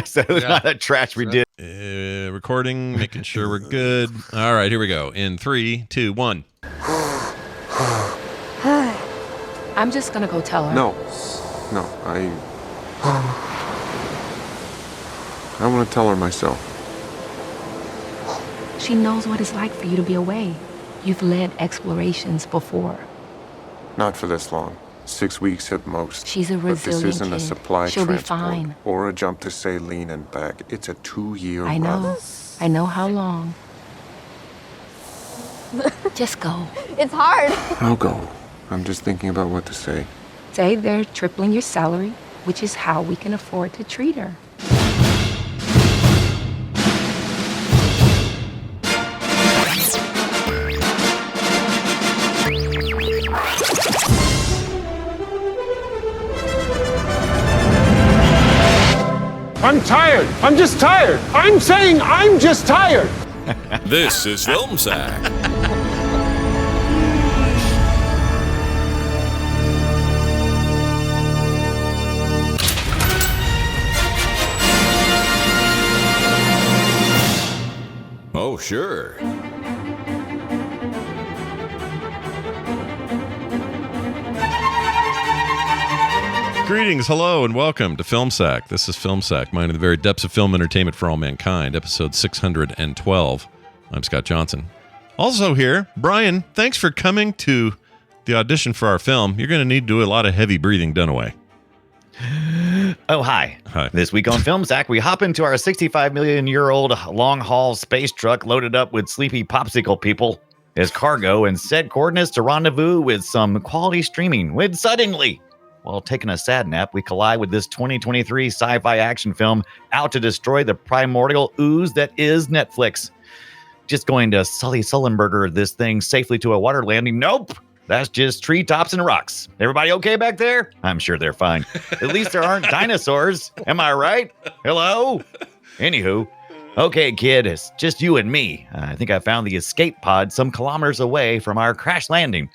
So it's not that trash we did. Recording, making sure we're good. All right, here we go. In 3, 2, 1. I'm just gonna go tell her. No, I want to tell her myself. She knows what it's like for you to be away. You've led explorations before. Not for this long. 6 weeks at most. She's a But resilient this isn't kid. a supply She'll be transport fine. or a jump to saline and back. It's a 2-year I run. know. I know how long. Just go. It's hard. I'll go. I'm just thinking about what to say. Say they're tripling your salary, which is how we can afford to treat her. I'm tired. I'm just tired. I'm saying I'm just tired. This is Film Sack. Oh, sure. Greetings, hello, and welcome to Film Sack. This is Film Sack, mining the very depths of film entertainment for all mankind, episode 612. I'm Scott Johnson. Also here, Brian, thanks for coming to the audition for our film. You're going to need to do a lot of heavy breathing, Dunaway. Oh, hi. Hi. This week on Film Sack, we hop into our 65 million-year-old long-haul space truck loaded up with sleepy popsicle people as cargo and set coordinates to rendezvous with some quality streaming when suddenly, while taking a sad nap, we collide with this 2023 sci-fi action film out to destroy the primordial ooze that is Netflix. Just going to Sully Sullenberger this thing safely to a water landing? Nope. That's just treetops and rocks. Everybody okay back there? I'm sure they're fine. At least there aren't dinosaurs. Am I right? Hello? Anywho. Okay, kid, it's just you and me. I think I found the escape pod some kilometers away from our crash landing.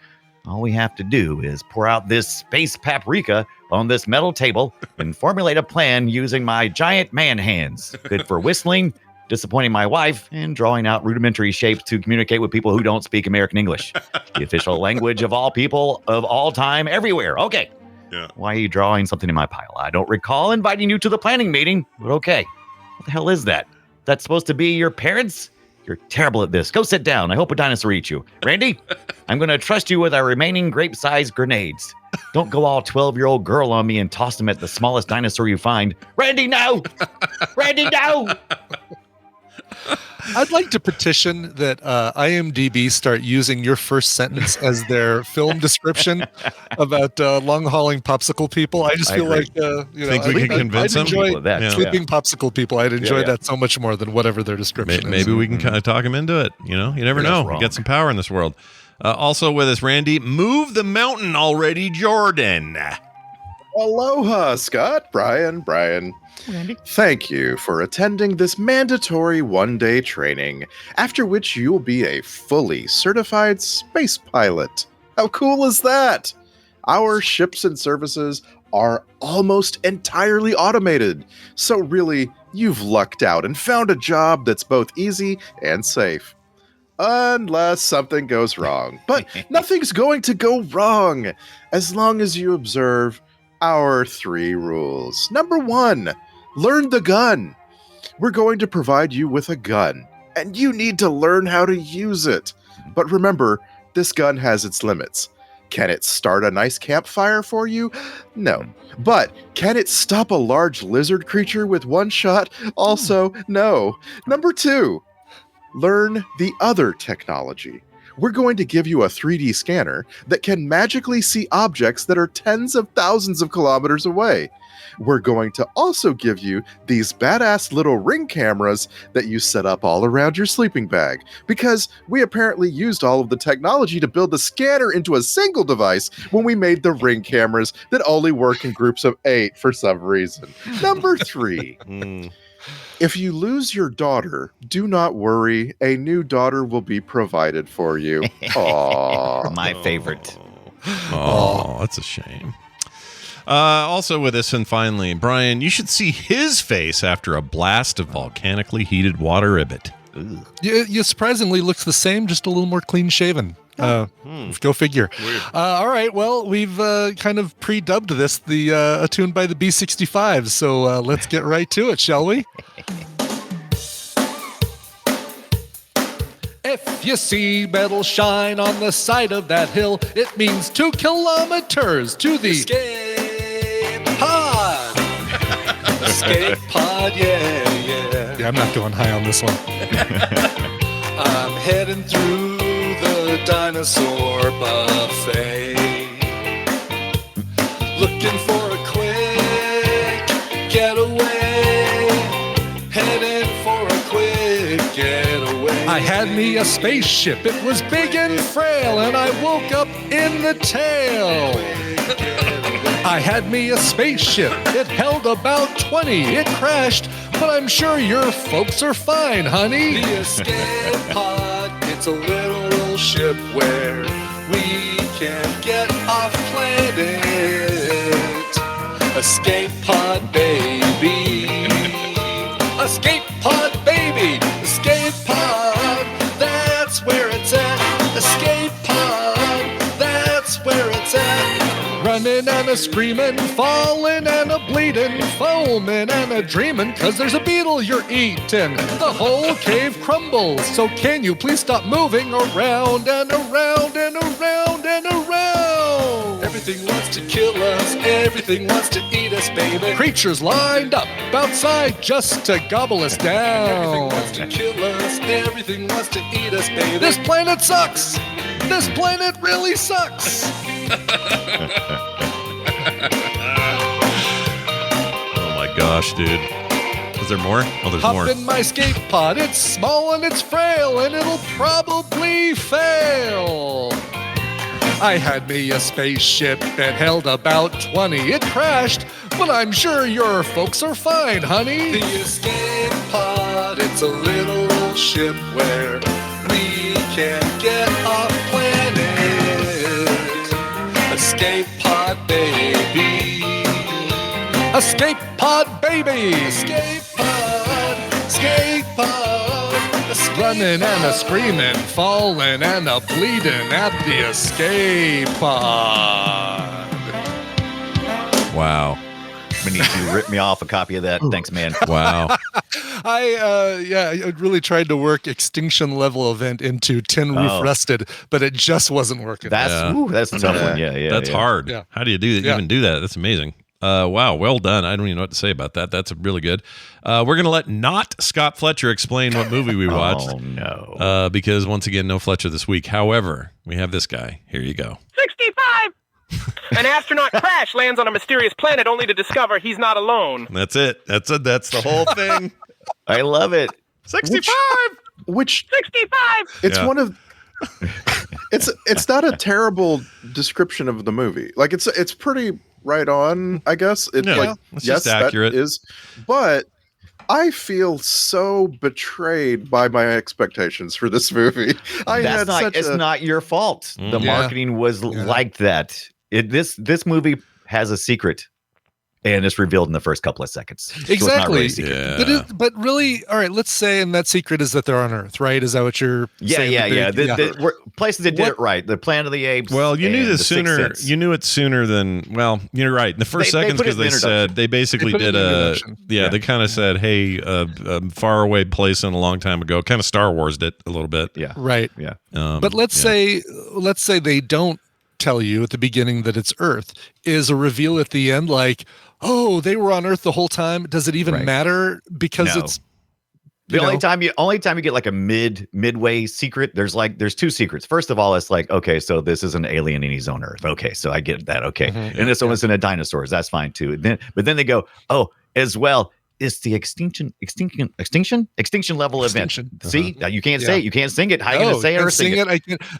All we have to do is pour out this space paprika on this metal table and formulate a plan using my giant man hands. Good for whistling, disappointing my wife, and drawing out rudimentary shapes to communicate with people who don't speak American English. The official language of all people, of all time, everywhere. Okay. Yeah. Why are you drawing something in my pile? I don't recall inviting you to the planning meeting, but okay. What the hell is that? That's supposed to be your parents? You're terrible at this. Go sit down. I hope a dinosaur eats you. Randy, I'm going to trust you with our remaining grape-sized grenades. Don't go all 12-year-old girl on me and toss them at the smallest dinosaur you find. Randy, no! Randy, no! I'd like to petition that IMDb start using your first sentence as their film description about long-hauling popsicle people. I just feel like, Think we can convince them? enjoy That, sleeping popsicle people. I'd enjoy that so much more than whatever their description is. Maybe we can kind of talk him into it. You know, you never know. wrong. Get some power in this world. Also with us, Randy, move the mountain already, Jordan. Aloha, Scott, Brian. Randy. Thank you for attending this mandatory one-day training, after which you will be a fully certified space pilot. How cool is that? Our ships and services are almost entirely automated, so really, you've lucked out and found a job that's both easy and safe. Unless something goes wrong. But nothing's going to go wrong, as long as you observe our 3 rules. Number 1, learn the gun. We're going to provide you with a gun, and you need to learn how to use it. But remember, this gun has its limits. Can it start a nice campfire for you? No. But can it stop a large lizard creature with one shot? Also, no. Number 2, learn the other technology. We're going to give you a 3D scanner that can magically see objects that are tens of thousands of kilometers away. We're going to also give you these badass little ring cameras that you set up all around your sleeping bag, because we apparently used all of the technology to build the scanner into a single device when we made the ring cameras that only work in groups of 8 for some reason. Number 3. If you lose your daughter, do not worry. A new daughter will be provided for you. Aww. My favorite. Oh, that's a shame. Also with us, and finally, Brian, you should see his face after a blast of volcanically heated water ribbit. You surprisingly looks the same, just a little more clean shaven. Go figure. All right, well, we've kind of pre-dubbed this the Attuned by the B-65, so let's get right to it, shall we? If you see metal shine on the side of that hill, it means 2 kilometers to the escape pod. Escape pod, yeah. Yeah, I'm not going high on this one. I'm heading through the dinosaur buffet, looking for a quick getaway, heading for a quick getaway. I had me a spaceship, it was big and frail, and I woke up in the tail. I had me a spaceship, it held about 20, it crashed, but I'm sure your folks are fine, honey. The escape pod, it's a little ship where we can get off planet. Escape pod, baby. Escape pod, baby. Escape pod, that's where it's at. Escape pod, that's where it's at. Running and a screaming, falling and a bleeding, foaming and a dreaming, 'cause there's a beetle you're eating. The whole cave crumbles, so can you please stop moving around and around and around and around? Everything wants to kill us, everything wants to eat us, baby. Creatures lined up outside just to gobble us down. Everything wants to kill us, everything wants to eat us, baby. This planet sucks! This planet really sucks! Oh my gosh, dude. Is there more? Oh, there's Hop more. in my escape pod, it's small and it's frail, and it'll probably fail. I had me a spaceship that held about 20. It crashed, but I'm sure your folks are fine, honey. The escape pod, it's a little ship where we can get off planet. Escape pod, baby. Escape pod, baby. Escape pod. Escape pod. Running and a screaming, falling and a bleeding at the escape pod. Wow. I need you to rip me off a copy of that. Thanks, man. Wow. I really tried to work extinction level event into Tin Roof Rusted, but it just wasn't working. That's a tough one. Yeah. That's hard. Yeah. How do you do that? Yeah. Even do that? That's amazing. Wow, well done. I don't even know what to say about that. That's really good. We're going to let not Scott Fletcher explain what movie we watched. Oh, no. Because once again, no Fletcher this week. However, we have this guy. Here you go. 65! An astronaut crash lands on a mysterious planet only to discover he's not alone. That's it. That's the whole thing. I love it. 65! Which 65! it's Yeah. one of it's not a terrible description of the movie. Like it's pretty right on, I guess. It's Yeah, like it's yes, just accurate. that is, but I feel so betrayed by my expectations for this movie. It's not your fault. The marketing was like that. This movie has a secret, and it's revealed in the first couple of seconds. So it's not really a secret. Yeah. But really, all right, let's say, and that secret is that they're on Earth, right? Is that what you're saying? Yeah. The places that did it right. The Planet of the Apes. Well, you knew and this The Sixth sooner. Sense. You knew it sooner than. Well, you're right. In the first They seconds, put it because in the they said they basically They put it did in the a. introduction. Yeah, they kind of said, "Hey, a faraway place in a long time ago." Kind of Star Wars did a little bit. Yeah. Right. Yeah. But let's say they don't tell you at the beginning that it's Earth. Is a reveal at the end like, oh, they were on Earth the whole time? Does it even matter? Because No. it's The only time you get like a midway secret, there's two secrets. First of all, it's like, okay, so this is an alien and he's on Earth. Okay, so I get that. Okay, and it's almost in a dinosaurs. That's fine too. But then they go, oh, as well, it's the extinction level event. See, you can't say it. You can't sing it. How are you gonna say it or sing it?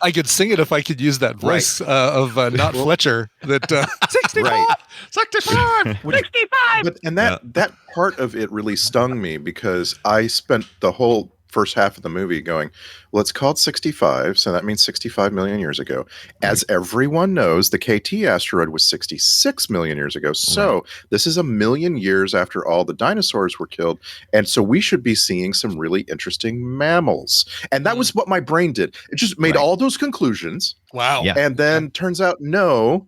I could sing it if I could use that voice of not Fletcher. That 65, Right. 65, 65! But that part of it really stung me because I spent the whole first half of the movie going, well, it's called 65, so that means 65 million years ago. As everyone knows, the KT asteroid was 66 million years ago. So this is a million years after all the dinosaurs were killed. And so we should be seeing some really interesting mammals. And that was what my brain did. It just made all those conclusions. Wow. Yeah. And then turns out, no,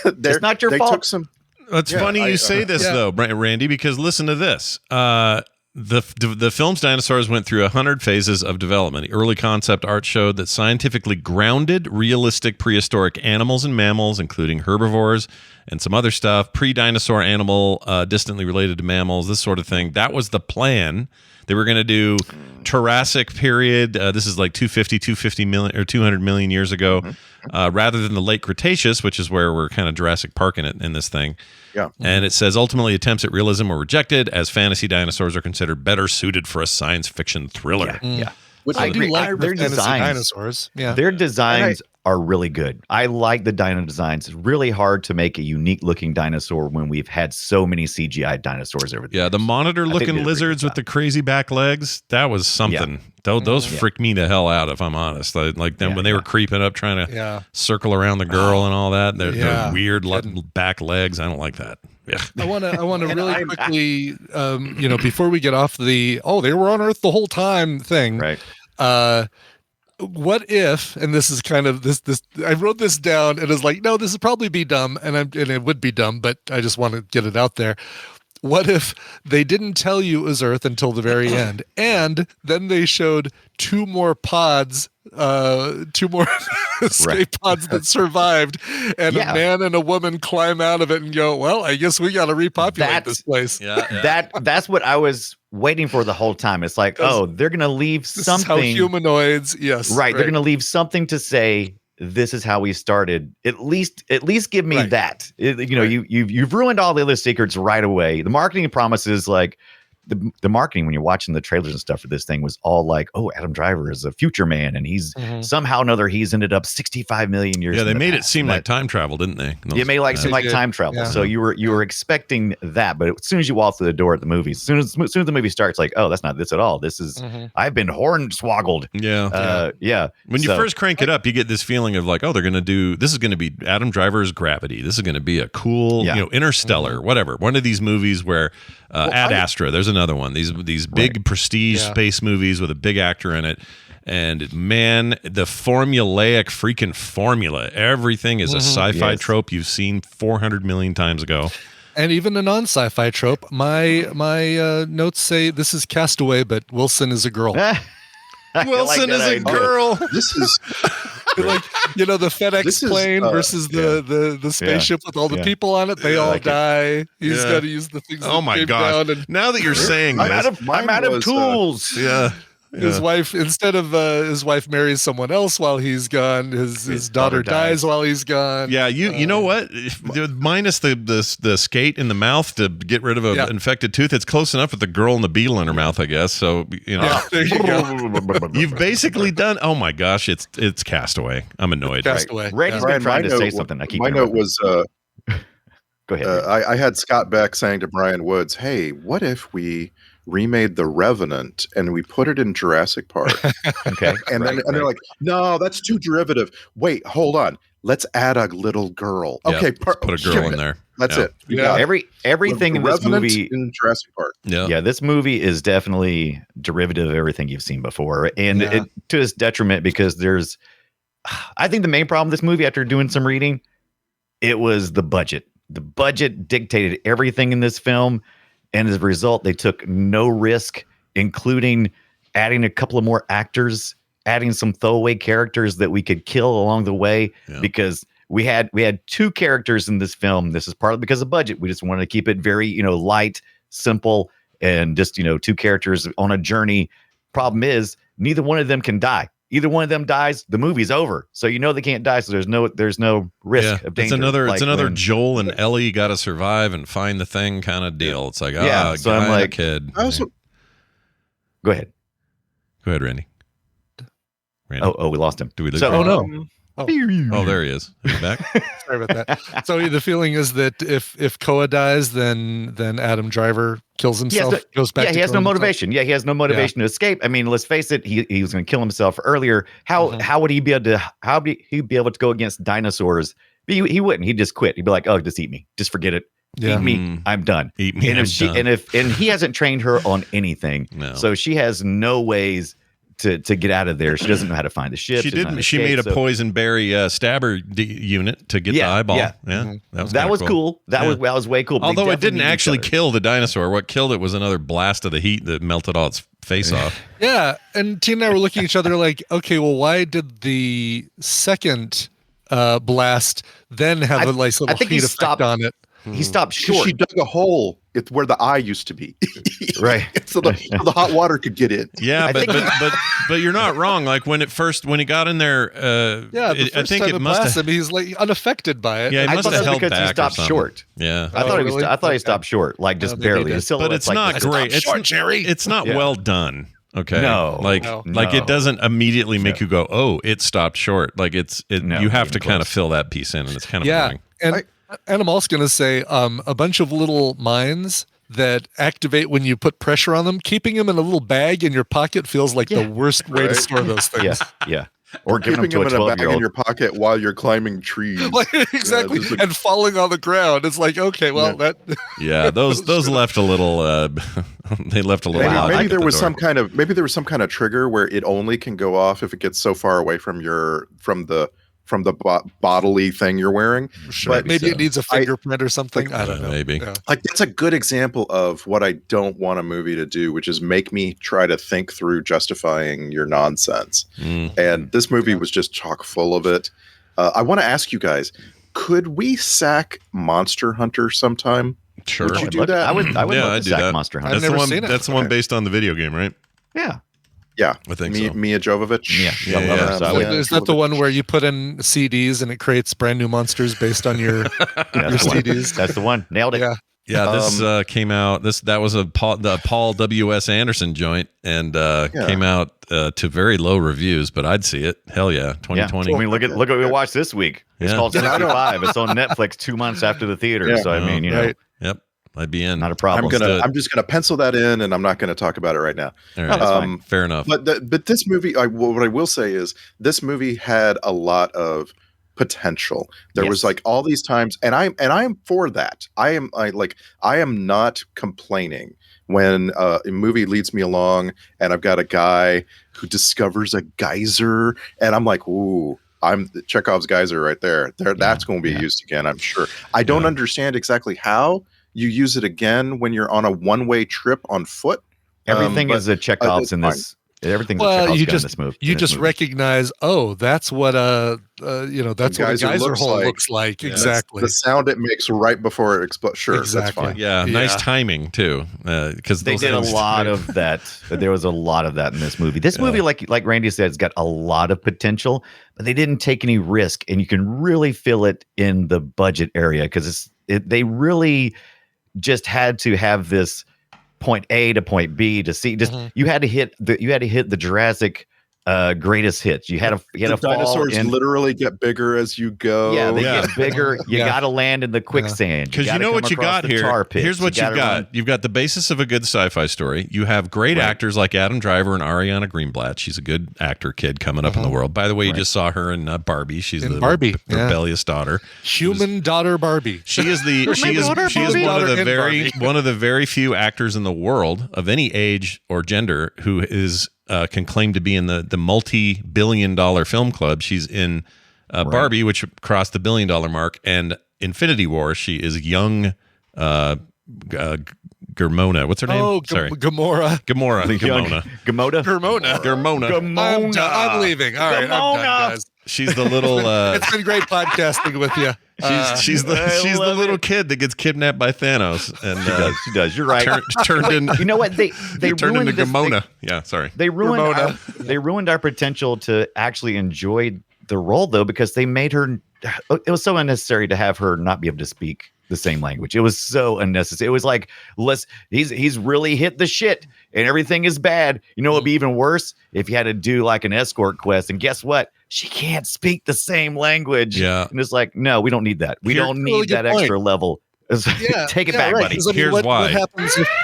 it's not your fault. Took some. It's funny you say this, though, Randy, because listen to this. The film's dinosaurs went through 100 phases of development. The early concept art showed that scientifically grounded, realistic prehistoric animals and mammals, including herbivores and some other stuff, pre-dinosaur animal distantly related to mammals, this sort of thing. That was the plan. They were going to do Jurassic period. This is like 250 million or 200 million years ago, rather than the late Cretaceous, which is where we're kind of Jurassic Park in this thing. Yeah. And it says ultimately attempts at realism were rejected as fantasy dinosaurs are considered better suited for a science fiction thriller. Yeah. Which I I do agree. like Their the fantasy designs. dinosaurs. Yeah. Their designs are really good. I like the dino designs. It's really hard to make a unique looking dinosaur when we've had so many CGI dinosaurs over the years. The monitor looking lizards with the crazy back legs, that was something. Those freaked me the hell out, if I'm honest. Like them when they were creeping up trying to circle around the girl and all that. They're weird back legs. I don't like that. Yeah. I want to really quickly, before we get off the they were on Earth the whole time thing. Right. What if, and this is kind of this I wrote this down and it's like, no, this would probably be dumb, and it would be dumb, but I just want to get it out there. What if they didn't tell you it was Earth until the very end, and then they showed two more escape pods that survived, and a man and a woman climb out of it and go, well, I guess we got to repopulate this place. That's what I was waiting for the whole time. It's like, they're going to leave something. This is how humanoids, yes. Right. They're going to leave something to say, this is how we started. At least give me that. You've ruined all the other secrets right away. The marketing promises, like the marketing when you're watching the trailers and stuff for this thing was all like, Adam Driver is a future man, and he's somehow or another he's ended up 65 million years. Yeah, they made it past. seem like time travel, didn't they? It made it seem like time travel. Yeah. So you were expecting that, but as soon as you walk through the door at the movie, as soon as the movie starts, like, that's not this at all. This is I've been hornswoggled. Yeah. When you first crank it up, you get this feeling of like, they're going to do this is going to be Adam Driver's Gravity. This is going to be a cool, Interstellar, whatever. One of these movies where Ad Astra. There's another one. These big prestige space movies with a big actor in it. And man, the formulaic freaking formula. Everything is a sci-fi trope you've seen 400 million times ago. And even a non-sci-fi trope. My notes say this is Castaway, but Wilson is a girl. Wilson is a girl. This is like the FedEx plane versus the spaceship with all the people on it. They all die. He's got to use the things. Oh my god! Now that you're saying this, I'm out of tools. His wife, instead of his wife marries someone else while he's gone, his daughter dies while he's gone. Yeah, you know what? Minus the skate in the mouth to get rid of an infected tooth, it's close enough with the girl and the beetle in her mouth, I guess. So there you go. You've basically done. Oh my gosh, it's Castaway. I'm annoyed. Castaway. Randy's been trying to say something. I keep. My note was. Go ahead. I had Scott Beck saying to Brian Woods, "Hey, what if we remade The Revenant and we put it in Jurassic Park?" Okay. And they're like, "No, that's too derivative. Wait, hold on. Let's add a little girl." Okay, put a girl in there. That's it. Everything in this movie in Jurassic Park. Yeah, this movie is definitely derivative of everything you've seen before, and it, to its detriment, because there's. I think the main problem with this movie, after doing some reading, it was the budget. The budget dictated everything in this film, and as a result, they took no risk, including adding a couple of more actors, adding some throwaway characters that we could kill along the way, because we had two characters in this film. This is partly because of budget. We just wanted to keep it very, light, simple, and just, two characters on a journey. Problem is, neither one of them can die. Either one of them dies, the movie's over. So they can't die. So there's no risk of danger. It's another Joel and Ellie got to survive and find the thing kind of deal. It's like, so I'm like, kid. Go ahead, Randy. Oh, we lost him. Do we lose him? Oh no. Oh. Oh, there he is. He's back. Sorry about that. So the feeling is that if Koa dies, then Adam Driver kills himself, goes back. Yeah, to he has no killing himself? motivation. Yeah, he has no motivation to escape. I mean, let's face it. He was going to kill himself earlier. How would he be able to? How would he be able to go against dinosaurs? He wouldn't. He'd just quit. He'd be like, "Oh, just eat me. Just forget it. Yeah. Eat me. I'm done." Eat me. And I'm if she done. and he hasn't trained her on anything, No. so she has no ways to get out of there. She doesn't know how to find the ship. She doesn't know how did. to She escape, made a so- poison berry stabber unit to get the eyeball. yeah. That was That kinda was cool. That Yeah. was way cool. but they Although it definitely didn't need each actually other. kill the dinosaur. What killed it was another blast of the heat that melted all its face off. Yeah, and Tina and I were looking at each other like, okay, well, why did the second blast then have a nice little think he heat effect stopped- on it? He stopped 'Cause short. she dug a hole. It's where the eye used to be. Right. so the hot water could get in. Yeah, I but think- but you're not wrong. Like when he got in there, Yeah, the I first think time it must blasts have. him, he's like unaffected by it. Yeah, he I must thought have that's held because he back or stopped something. short. Yeah, I thought really? I thought he Okay. stopped short, like just maybe he barely. did. His but silhouette's it's like not this. great. It's short, Jerry. It's not Yeah. well done. Okay. No. Like No. like it doesn't immediately make No. you go, oh, it stopped short. Like No, you have even to kind of close. fill that piece in, and it's kind of Yeah, annoying. and I'm also going to say a bunch of little mines that activate when you put pressure on them. Keeping them in a little bag in your pocket feels like the worst way to Right. store those things. Yeah. Or giving them Keeping to a them in a bag in 12-year-old. your pocket while you're climbing trees. Like, exactly, just like- and falling on the ground. It's like, okay, well, that Yeah, those left a little. They left a little. Maybe, logic maybe at there the was door. some kind of trigger where it only can go off if it gets so far away from the bodily thing you're wearing. But maybe so. it needs a fingerprint or something. I don't know. Maybe. Yeah. like that's a good example of what I don't want a movie to do, which is make me try to think through justifying your nonsense. And this movie was just chock full of it. I want to ask you guys, could we sack Monster Hunter sometime? Sure. Would you do Look, that? I would Yeah, love I'd to do sack that. Monster Hunter. I've That's the never one. seen it. That's the one Okay. based on the video game, right? Yeah. Yeah, I think so. Mia Jovovich. Yeah, I love her, so I would- Is that the one where you put in CDs and it creates brand new monsters based on your That's the one. CDs? That's the one. Nailed it. Yeah. Yeah, this came out. That was the Paul W.S. Anderson joint, and came out to very low reviews. But I'd see it. Hell yeah, 2020. I mean, look at what we watched this week. It's Yeah. called 65. It's on Netflix 2 months after the theater. Yeah. So I mean, you know, Right. Yep, I'd be in. not a problem. I'm just gonna pencil that in, and I'm not gonna talk about it right now. All right, that's fine. fair enough. But this movie, what I will say is, this movie had a lot of potential. There was Yes. like all these times, and I am for that. I am not complaining when a movie leads me along, and I've got a guy who discovers a geyser, and I'm like, ooh. I'm Chekhov's geyser right there. That's going to be used again, I'm sure. I don't understand exactly how you use it again when you're on a one-way trip on foot. Everything but is a Chekhov's it's in fine. this. Everything's a Well, Chekhov's you gun in just this movie. you in this just movie. recognize, oh, that's what that's what a geyser geyser looks hole like. looks like. Yeah. Exactly. The sound it makes right before it explodes. Sure, Exactly. that's fine. yeah, nice Yeah. timing too, because They did a lot of that. There was a lot of that in this movie. This movie, like Randy said, has got a lot of potential, but they didn't take any risk, and you can really feel it in the budget area because they really just had to have this point A to point B to C. Just you had to hit the Jurassic greatest hits. You had to The fall dinosaurs in. literally get bigger as you go. Yeah, they Yeah. get bigger. You Yeah. got to land in the quicksand. Because you gotta know come what you across got the here. tar pits. Here's what you gotta got. run- You've got the basis of a good sci-fi story. You have great actors like Adam Driver and Ariana Greenblatt. She's a good actor kid coming up in the world. By the way, you just saw her in Barbie. She's In the Barbie, yeah. rebellious daughter. Human daughter Barbie. She is the she is daughter, she is Barbie. one of the Daughter very and Barbie. one of the very few actors in the world of any age or gender who is can claim to be in the multi-billion-dollar film club. She's in Barbie, which crossed the $1 billion mark, and Infinity War. She is young Germona. What's her name? Oh, Sorry, Gamora. Gamora. Young- Gamona. Gamota. Gamona. I'm leaving. All right, I'm done, guys. She's the little. It's been great podcasting with you. She's the love little it. kid that gets kidnapped by Thanos and She does. You're right. turned in. You know what? They turned ruined into this- Gamona. Yeah, sorry. They ruined Ramona. they ruined our potential to actually enjoy the role though, because they made her. It was so unnecessary to have her not be able to speak the same language. It was so unnecessary. It was like, he's really hit the shit and everything is bad. You know, it'd be even worse if you had to do like an escort quest. And guess what? she can't speak the same language. Yeah. And it's like, no, we don't need that. We don't really need that good point. extra level. Yeah, Take it back, right, buddy. 'cause, I mean, Here's what why.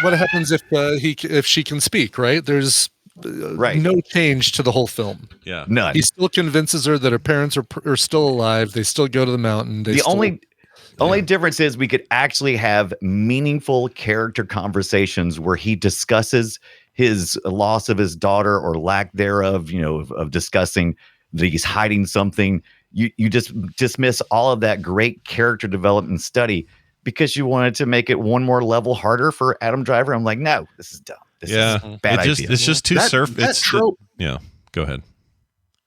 What happens if she can speak? Right? There's no change to the whole film. Yeah. None. He still convinces her that her parents are still alive. They still go to the mountain. The only difference is we could actually have meaningful character conversations where he discusses his loss of his daughter or lack thereof, of discussing that he's hiding something. You just dismiss all of that great character development and study because you wanted to make it one more level harder for Adam Driver. I'm like, no, this is dumb. This is a bad idea. It's just too That trope, yeah. Go ahead.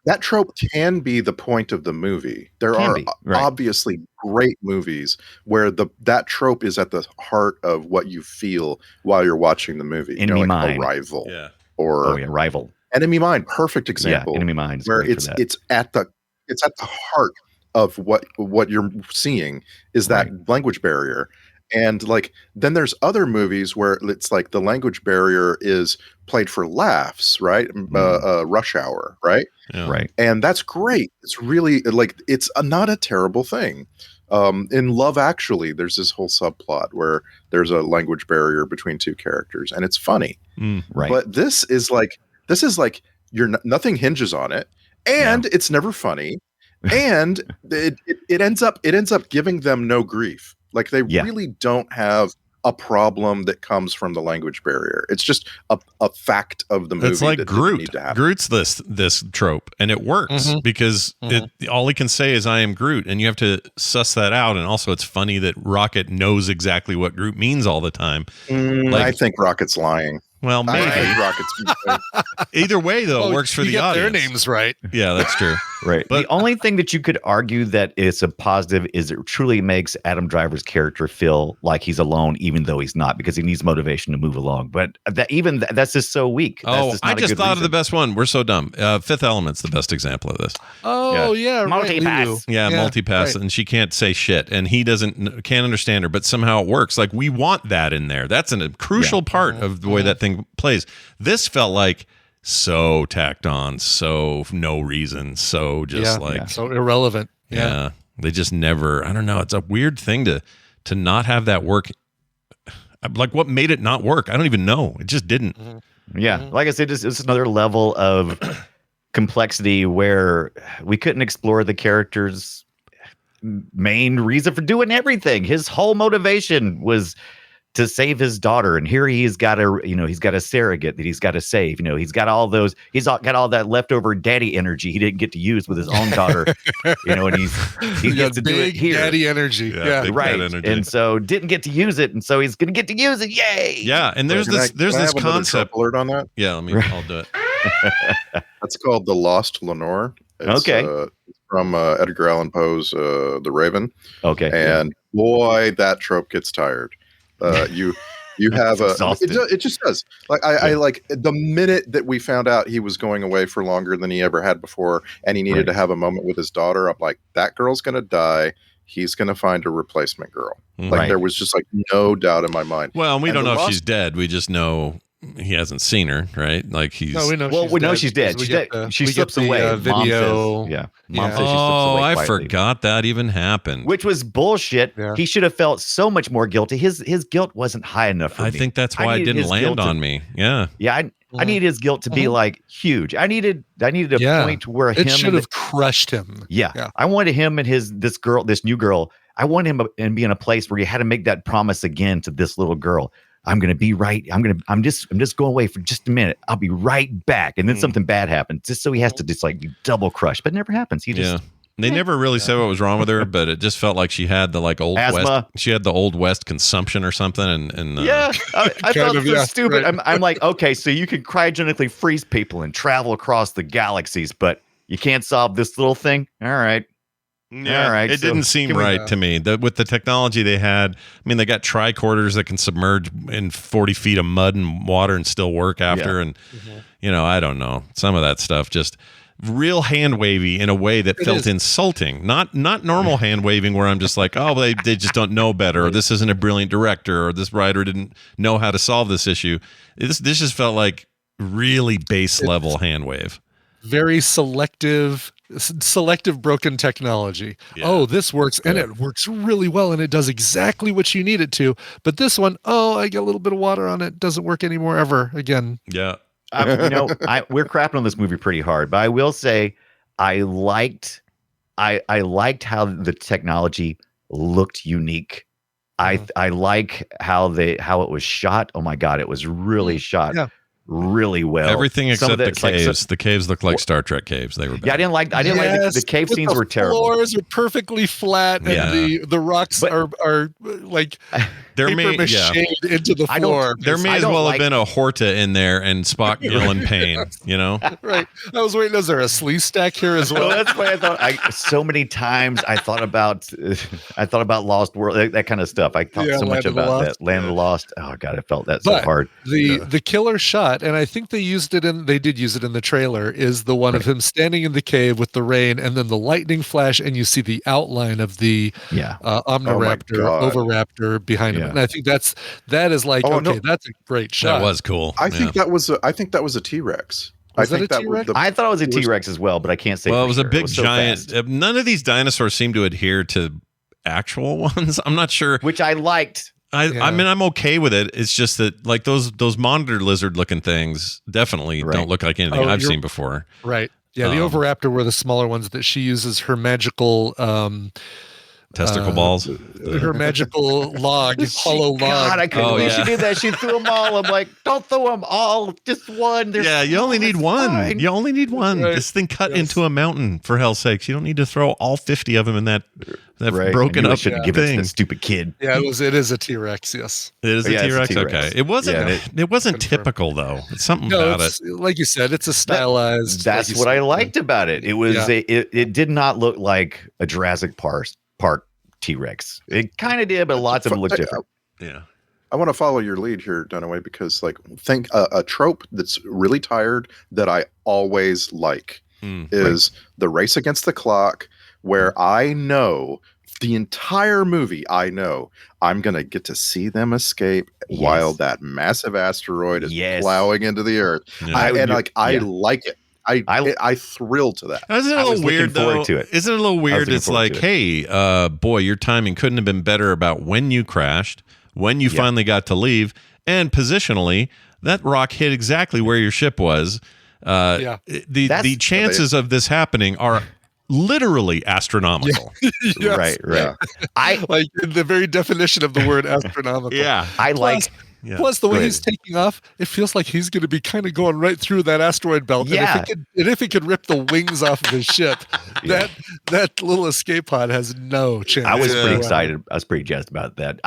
that trope can be the point of the movie. There Can are be, right. obviously great movies where that trope is at the heart of what you feel while you're watching the movie. Enemy Mine. Arrival, Yeah. or Rival. Enemy Mine, perfect example. Yeah, Enemy Mine is where great for it's that. it's at the heart of what you're seeing is that language barrier. And like then there's other movies where it's like the language barrier is played for laughs, right? Rush Hour, right? Yeah. Right. And that's great. It's really like it's not a terrible thing. In Love Actually, there's this whole subplot where there's a language barrier between two characters, and it's funny. Right. But this is like nothing hinges on it, and it's never funny, and it ends up giving them no grief. Like they really don't have a problem that comes from the language barrier. It's just a fact of the movie. It's like that Groot. need to happen. Groot's this trope, and it works because all he can say is "I am Groot," and you have to suss that out. And also, it's funny that Rocket knows exactly what Groot means all the time. I think Rocket's lying. Well, maybe. I think Rocket's Either way, though, it works for the audience. Their names right. Yeah, that's true. Right. But the only thing that you could argue that is a positive is it truly makes Adam Driver's character feel like he's alone, even though he's not, because he needs motivation to move along. But that's just so weak. That's I not a just good thought of reason. the best one. We're so dumb. Fifth Element's the best example of this. Oh yeah, Multipass. Lulu. Yeah, multipass, and she can't say shit, and he can't understand her, but somehow it works. Like we want that in there. That's a crucial part of the way that thing plays. This felt like so tacked on, so no reason, so just so irrelevant. Yeah, they just never. I don't know. It's a weird thing to not have that work. Like what made it not work? I don't even know. It just didn't. Yeah, like I said, it's another level of complexity where we couldn't explore the character's main reason for doing everything. His whole motivation was to save his daughter, and here he's got a surrogate that he's got to save. He's got all that leftover daddy energy he didn't get to use with his own daughter. And he gets to do it here. Daddy energy. Yeah. big Right. dad energy. And so didn't get to use it, and so he's gonna get to use it. Yay! Yeah, and there's Can I this have another concept. trope alert on that. Yeah, I'll do it. That's called The Lost Lenore. It's, it's from Edgar Allan Poe's The Raven. Okay. And boy, that trope gets tired. You have it just does. Like I like the minute that we found out he was going away for longer than he ever had before, and he needed to have a moment with his daughter. I'm like, that girl's gonna die. He's gonna find a replacement girl. Like there was just like no doubt in my mind. Well, we don't know if she's dead. We just know he hasn't seen her, right? Like he's. No, we know. Well, we know she's dead. She's dead. She slips away. Video. Mom says she Oh, slips away I quietly. forgot that even happened. Which was bullshit. Yeah. He should have felt so much more guilty. His guilt wasn't high enough for me. I think that's why it needed didn't his land guilt on me. Yeah. Yeah, I needed his guilt to be like huge. I needed a point where it him should have crushed him. Yeah. I wanted him and this new girl. I wanted him to be in a place where he had to make that promise again to this little girl. I'm going to be right. I'm just going away for just a minute. I'll be right back. And then something bad happens, just so he has to just like double crush, but it never happens. He just, They never really said what was wrong with her, but it just felt like she had the old asthma. West. She had the old West consumption or something, and I felt of, so yeah, stupid. right. I'm like, okay, so you can cryogenically freeze people and travel across the galaxies, but you can't solve this little thing. All right. Yeah, all right. it so didn't seem can we- right to me. With the technology they had, I mean, they got tricorders that can submerge in 40 feet of mud and water and still work after. And, I don't know. Some of that stuff just real hand wavy in a way that felt insulting. Not normal hand waving where I'm just like, oh, they just don't know better, or this isn't a brilliant director, or this writer didn't know how to solve this issue. This just felt like really base level hand wave. Very selective selective broken technology. Yeah. Oh, this works, and it works really well, and it does exactly what you need it to. But this one, oh, I get a little bit of water on it, doesn't work anymore ever again. Yeah. We're crapping on this movie pretty hard, but I will say I liked how the technology looked unique. I like how it was shot. Oh my God, it was really shot really well. Everything except the it's like caves. The caves look like Star Trek caves. They were bad. Yeah, I didn't like the cave scenes were terrible. The floors are perfectly flat, and the rocks are like There paper mache into the floor. There may as well have been a Horta in there and Spock yelling pain, you know? Right. I was waiting, is there a sleeve stack here as well? Well, that's why I thought so many times I thought about Lost World, that kind of stuff. I thought so much about that. Land of the Lost. Oh God, I felt that so hard. The killer shot, and I think they did use it in the trailer, is the one of him standing in the cave with the rain and then the lightning flash, and you see the outline of the Omniraptor, Oviraptor behind him. And I think that is like, that's a great shot. That was cool. I think that was a T-Rex. I thought it was a T-Rex as well, but I can't say. Well, it was a big so giant. fast. None of these dinosaurs seem to adhere to actual ones. I'm not sure. Which I liked. I mean, I'm okay with it. It's just that like those monitor lizard looking things definitely don't look like anything I've seen before. Right. Yeah, the Oviraptor were the smaller ones that she uses her magical testicle balls. Her magical hollow log. God, I couldn't believe she did that. She threw them all. I'm like, don't throw them all, just one. You only need one. Fine. You only need one. Right. This thing cut into a mountain, for hell's sakes. You don't need to throw all 50 of them in that broken up shouldn't give it to the stupid kid. Yeah, it is a T-Rex. Yes, it is a T-Rex. Okay, it wasn't. It wasn't typical though. It's something about it. Like you said, it's a stylized. That's what I liked about it. It was it did not look like a Jurassic Park T-Rex. It kind of did, but lots of them look different. Yeah. I want to follow your lead here, Dunaway, because think a trope that's really tired that I always like is the race against the clock, where I know the entire movie, I'm going to get to see them escape while that massive asteroid is plowing into the earth. Yeah. I like it. I thrilled to that. Isn't it a little weird though? Isn't it a little weird? It's like, hey, boy, your timing couldn't have been better about when you crashed, when you finally got to leave, and positionally, that rock hit exactly where your ship was. The chances of this happening are literally astronomical. Right. Yeah. I like the very definition of the word astronomical. Yeah. Plus, the way he's taking off, it feels like he's going to be kind of going right through that asteroid belt. Yeah. And if he could rip the wings off of his ship, that little escape pod has no chance. I was pretty excited. I was pretty jazzed about that.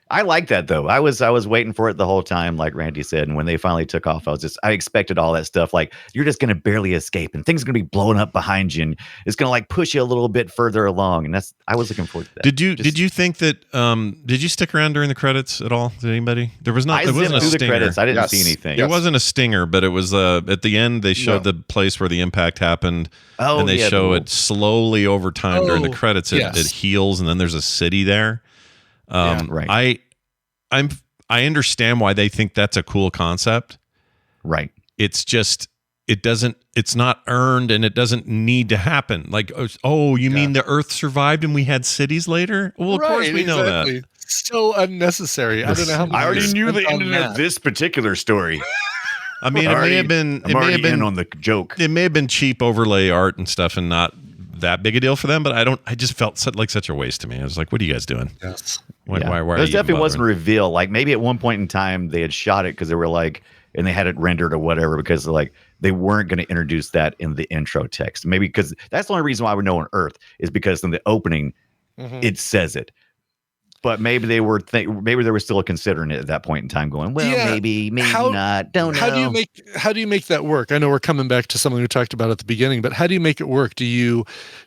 I like that though. I was waiting for it the whole time, like Randy said. And when they finally took off, I expected all that stuff. Like, you're just going to barely escape and things are going to be blowing up behind you. And it's going to like push you a little bit further along. And I was looking forward to that. Did you think that, did you stick around during the credits at all? Did anybody? There wasn't a stinger. The credits. I didn't see anything. It wasn't a stinger, but it was, at the end, they showed the place where the impact happened. And they show it slowly over time during the credits. It heals. And then there's a city there. Right. I understand why they think that's a cool concept. Right. It's just it's not earned and it doesn't need to happen. Like, you mean the Earth survived and we had cities later? Well, of course we know that. So unnecessary. I don't know how. I already knew the ending of this particular story. I mean, it may have been in on the joke. It may have been cheap overlay art and stuff and not that big a deal for them, but I just felt like such a waste to me. I was like, what are you guys doing? Yes. Why There definitely wasn't a reveal. Like, maybe at one point in time they had shot it because they were like, and they had it rendered or whatever, because like they weren't going to introduce that in the intro text. Maybe because that's the only reason why we know on Earth is because in the opening it says it. But maybe they were still considering it at that point in time, going, well, maybe not. Don't know. How do you make that work? I know we're coming back to something we talked about at the beginning, but how do you make it work? Do you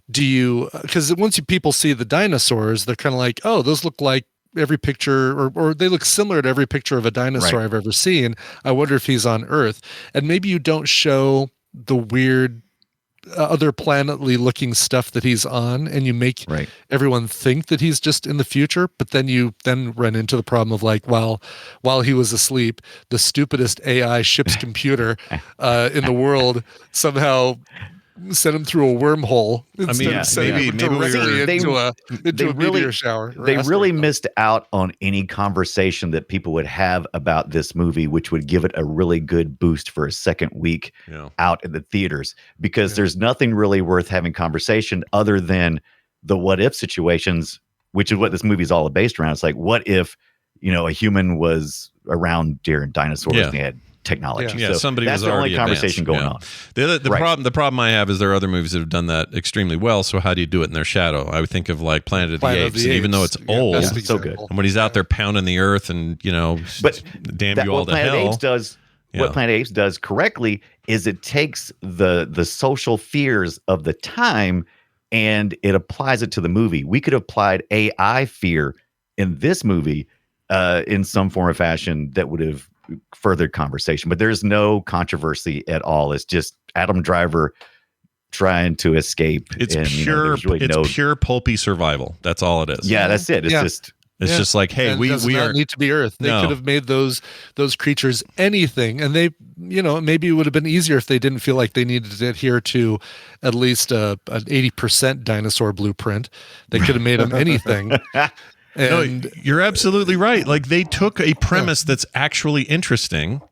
because once people see the dinosaurs, they're kind of like, oh, those look like every picture, or they look similar to every picture of a dinosaur I've ever seen. I wonder if he's on Earth. And maybe you don't show the weird other planetly looking stuff that he's on, and you make everyone think that he's just in the future, but then you run into the problem of like, while he was asleep, the stupidest AI ship's computer in the world somehow send him through a wormhole. I mean, instead of sending maybe him we directly were- into a really- meteor shower. or They asteroid really belt. missed out on any conversation that people would have about this movie, which would give it a really good boost for a second week out in the theaters, because there's nothing really worth having conversation other than the what if situations, which is what this movie is all based around. It's like, what if, a human was around during dinosaurs and they had technology? Yeah, so somebody that's was the already only conversation advanced. going on. The problem I have is there are other movies that have done that extremely well. So how do you do it in their shadow? I would think of like Planet of the Apes, and even though it's old, that's so good. and when he's out there pounding the earth, and but damn you all what to Planet hell. Apes does, what Planet Apes does correctly is it takes the social fears of the time and it applies it to the movie. We could have applied AI fear in this movie in some form or fashion that would have furthered conversation, but there's no controversy at all. It's just Adam Driver trying to escape. It's and, pure, there's really pure pulpy survival. That's all it is. Yeah, that's it. It's just like, hey, And we does we not are need to be Earth. They No. could have made those creatures anything, and they, maybe it would have been easier if they didn't feel like they needed to adhere to at least an 80% dinosaur blueprint. They could have made them anything. No, And you're absolutely right. Like they took a premise that's actually interesting.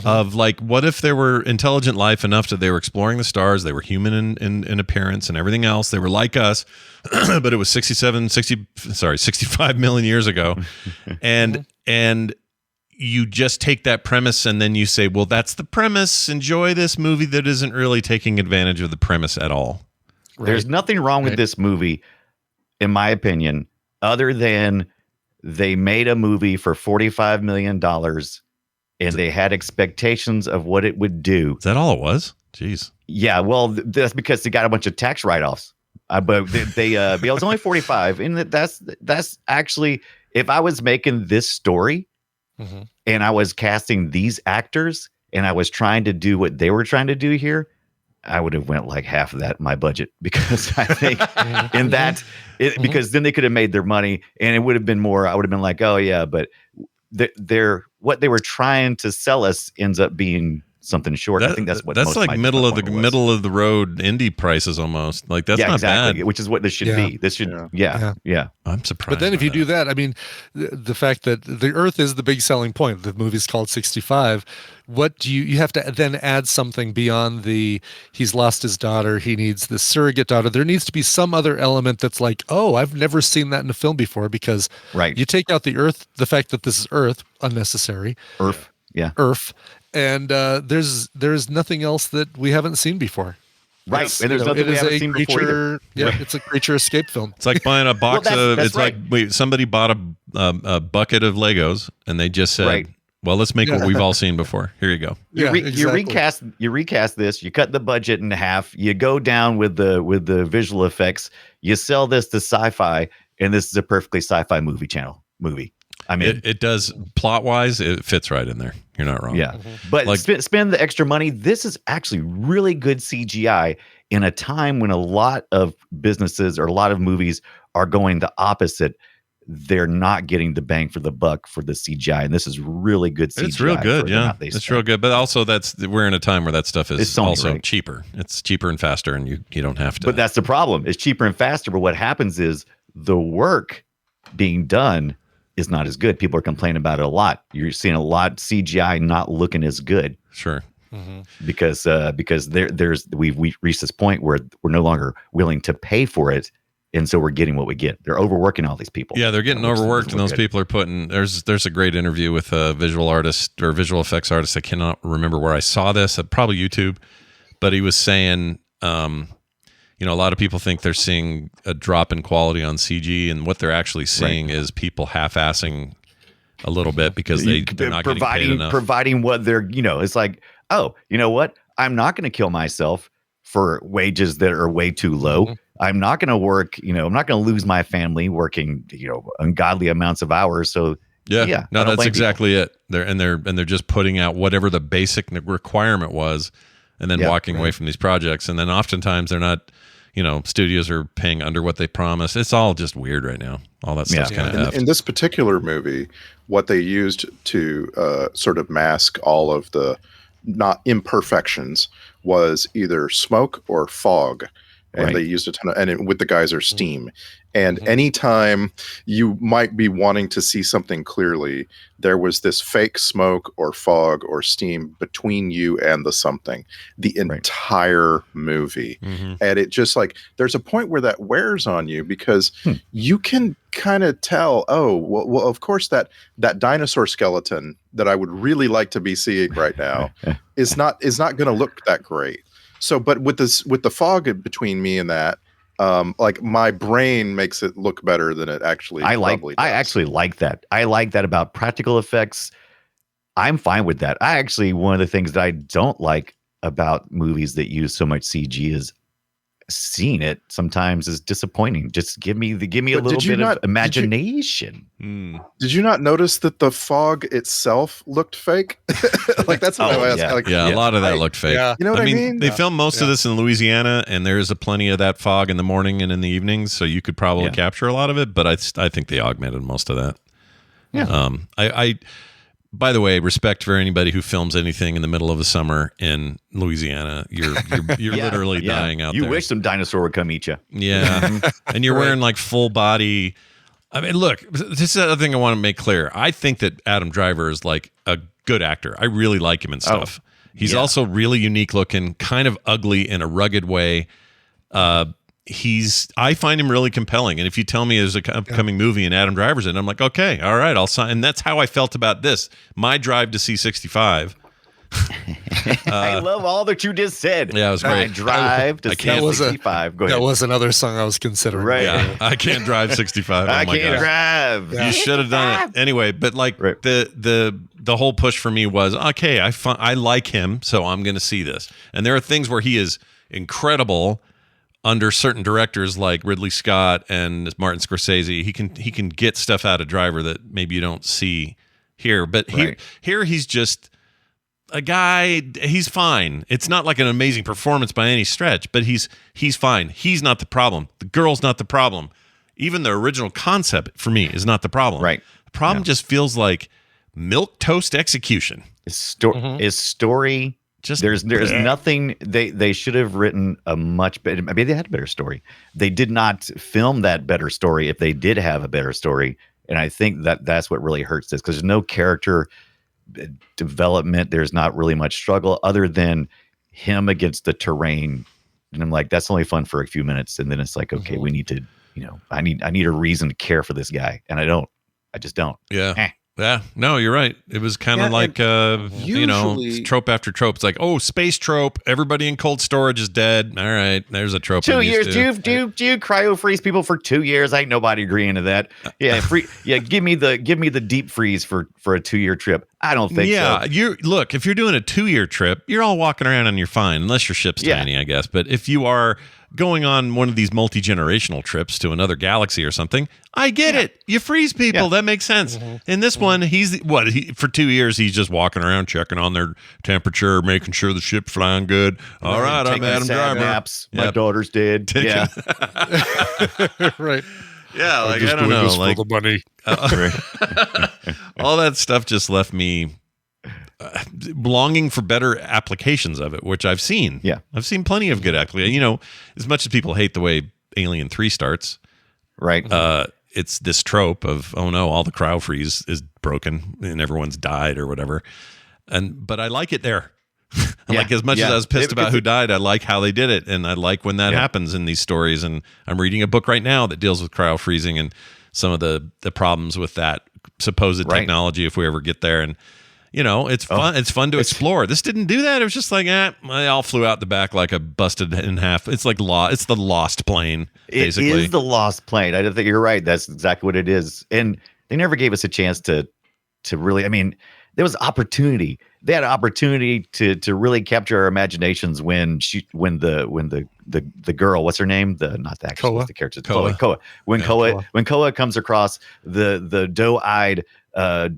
Of like, what if there were intelligent life enough that they were exploring the stars, they were human in appearance and everything else, they were like us, but it was 65 million years ago, and you just take that premise and then you say, well, that's the premise. Enjoy this movie that isn't really taking advantage of the premise at all. There's nothing wrong with this movie, in my opinion, other than they made a movie for $45 million and they had expectations of what it would do. Is that all it was? Jeez. Yeah, well, that's because they got a bunch of tax write-offs. But it was only 45, and that's actually, if I was making this story and I was casting these actors and I was trying to do what they were trying to do here, I would have went like half of that in my budget, because I think in that because then they could have made their money and it would have been more. I would have been like, oh yeah, but they're what they were trying to sell us ends up being something short. I think that's what that's like middle of the road indie prices almost. Like that's not bad. Which is what this should be. This should yeah. I'm surprised. But then if you do that, I mean, the fact that the Earth is the big selling point. The movie's called 65. What do you have to then add something beyond he's lost his daughter, he needs this surrogate daughter. There needs to be some other element that's like, oh, I've never seen that in a film before, because you take out the Earth, the fact that this is Earth, unnecessary. Earth. And there's nothing else that we haven't seen before. Right. And there's nothing we haven't seen before either. Yeah, it's a creature escape film. It's like buying a box of. that's It's like somebody bought a bucket of Legos and they just said, "Well, let's make what we've all seen before. Here you go." You recast this. You cut the budget in half. You go down with the visual effects. You sell this to Sci-Fi, and this is a perfectly Sci-Fi movie. I mean, it does plot wise. It fits right in there. You're not wrong. Yeah, but spend the extra money. This is actually really good CGI in a time when a lot of businesses or a lot of movies are going the opposite. They're not getting the bang for the buck for the CGI, and this is really good CGI. It's real good, yeah. It's real good, but also we're in a time where that stuff is Sony, also right? cheaper. It's cheaper and faster, and you don't have to. But that's the problem. It's cheaper and faster, but what happens is the work being done is not as good. People are complaining about it a lot. You're seeing a lot CGI not looking as good. Sure. Because we've reached this point where we're no longer willing to pay for it, and so we're getting what we get. They're overworking all these people. Yeah, they're getting overworked, and those people are putting. There's a great interview with a visual artist or visual effects artist. I cannot remember where I saw this. Probably YouTube, but he was saying, a lot of people think they're seeing a drop in quality on CG, and what they're actually seeing is people half-assing a little bit because they're not getting paid enough. Providing what they're, it's like, oh, you know what? I'm not going to kill myself for wages that are way too low. I'm not going to work, I'm not going to lose my family working, ungodly amounts of hours. So no, that's exactly it. They're just putting out whatever the basic requirement was, and then walking away from these projects. And then oftentimes they're not, studios are paying under what they promised. It's all just weird right now. All that stuff's kind of in this particular movie, what they used to sort of mask all of the not imperfections was either smoke or fog. And Right. they used a ton of, with the geyser, steam. And anytime you might be wanting to see something clearly, there was this fake smoke or fog or steam between you and the something the entire movie. And it just like, there's a point where that wears on you because you can kind of tell, oh, well, of course that dinosaur skeleton that I would really like to be seeing right now is not going to look that great. So, but with the fog between me and that, like my brain makes it look better than it actually. I does. actually like that. I like that about practical effects. I'm fine with that. One of the things that I don't like about movies that use so much CG is seeing it sometimes is disappointing. Just give me a little bit of imagination. Did you not notice that the fog itself looked fake? Like that's what I was like. Yeah, a lot of that looked fake. Yeah. You know what I mean? They filmed most of this in Louisiana, and there's plenty of that fog in the morning and in the evenings, so you could probably capture a lot of it. But I think they augmented most of that. Yeah. I by the way, respect for anybody who films anything in the middle of the summer in Louisiana. You're literally dying out there. You wish some dinosaur would come eat you. Yeah. And you're wearing like full body. I mean, look, this is the other thing I want to make clear. I think that Adam Driver is like a good actor. I really like him and stuff. He's also really unique looking, kind of ugly in a rugged way. I find him really compelling. And if you tell me there's an upcoming movie and Adam Driver's in it, I'm like, okay, all right, I'll sign. And that's how I felt about this. My drive to see 65. I love all that you just said. Yeah, it was great. My drive to see 65. Go ahead. That was another song I was considering. Right. Yeah, I can't drive 65. I can't drive. You should have done it anyway. But like the whole push for me was okay. I like him, so I'm going to see this. And there are things where he is incredible under certain directors like Ridley Scott and Martin Scorsese. He can get stuff out of Driver that maybe you don't see here. But here he's just a guy. He's fine. It's not like an amazing performance by any stretch, but he's fine. He's not the problem. The girl's not the problem. Even the original concept for me is not the problem. Right. The problem just feels like milk toast execution. Is story. Just there's nothing they should have written a much better. Maybe they had a better story. They did not film that better story. If they did have a better story, and I think that's what really hurts this because there's no character development. There's not really much struggle other than him against the terrain, and I'm like, that's only fun for a few minutes, and then it's like, okay, we need to, I need a reason to care for this guy, and I just don't. Yeah. Yeah, no, you're right. It was kind of like, trope after trope. It's like, oh, space trope. Everybody in cold storage is dead. All right, there's a trope. 2 years. Do you cryo freeze people for 2 years? Ain't nobody agreeing to that. Yeah, give me the deep freeze for a 2 year trip. I don't think so. Yeah, look, if you're doing a 2 year trip, you're all walking around and you're fine, unless your ship's tiny, I guess. But if you are going on one of these multi-generational trips to another galaxy or something, I get it. You freeze people. That makes sense. In this one, for 2 years, he's just walking around checking on their temperature, making sure the ship's flying good. All right, I'm Adam Driver. Naps. My daughter's dead. Yeah. Right. Yeah, like, I don't know. Like, the money. All that stuff just left me longing for better applications of it, which I've seen. Yeah. I've seen plenty of good applications. As much as people hate the way Alien 3 starts, right? It's this trope of, oh no, all the cryo freeze is broken and everyone's died or whatever. But I like it there. Like, as much as I was pissed about who died, I like how they did it. And I like when that happens in these stories. And I'm reading a book right now that deals with cryo freezing and some of the problems with that supposed technology if we ever get there. And it's fun. It's fun to explore. This didn't do that. It was just like, I all flew out the back like a busted in half. It's like it's the lost plane, basically. It is the lost plane. I don't think you're right. That's exactly what it is. And they never gave us a chance to really. I mean, there was opportunity. They had an opportunity to really capture our imaginations when the girl, what's her name? Not the actress, the character. Koa. When Koa comes across the doe-eyed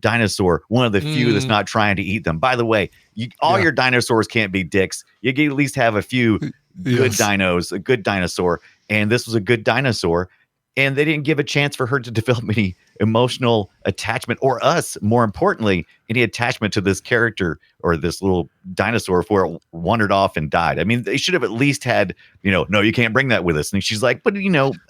dinosaur, one of the few that's not trying to eat them. By the way, your dinosaurs can't be dicks. You can at least have a few good dinos, a good dinosaur, and this was a good dinosaur. And they didn't give a chance for her to develop any emotional attachment, or us, more importantly, any attachment to this character or this little dinosaur before it wandered off and died. I mean, they should have at least had, no, you can't bring that with us. And she's like, but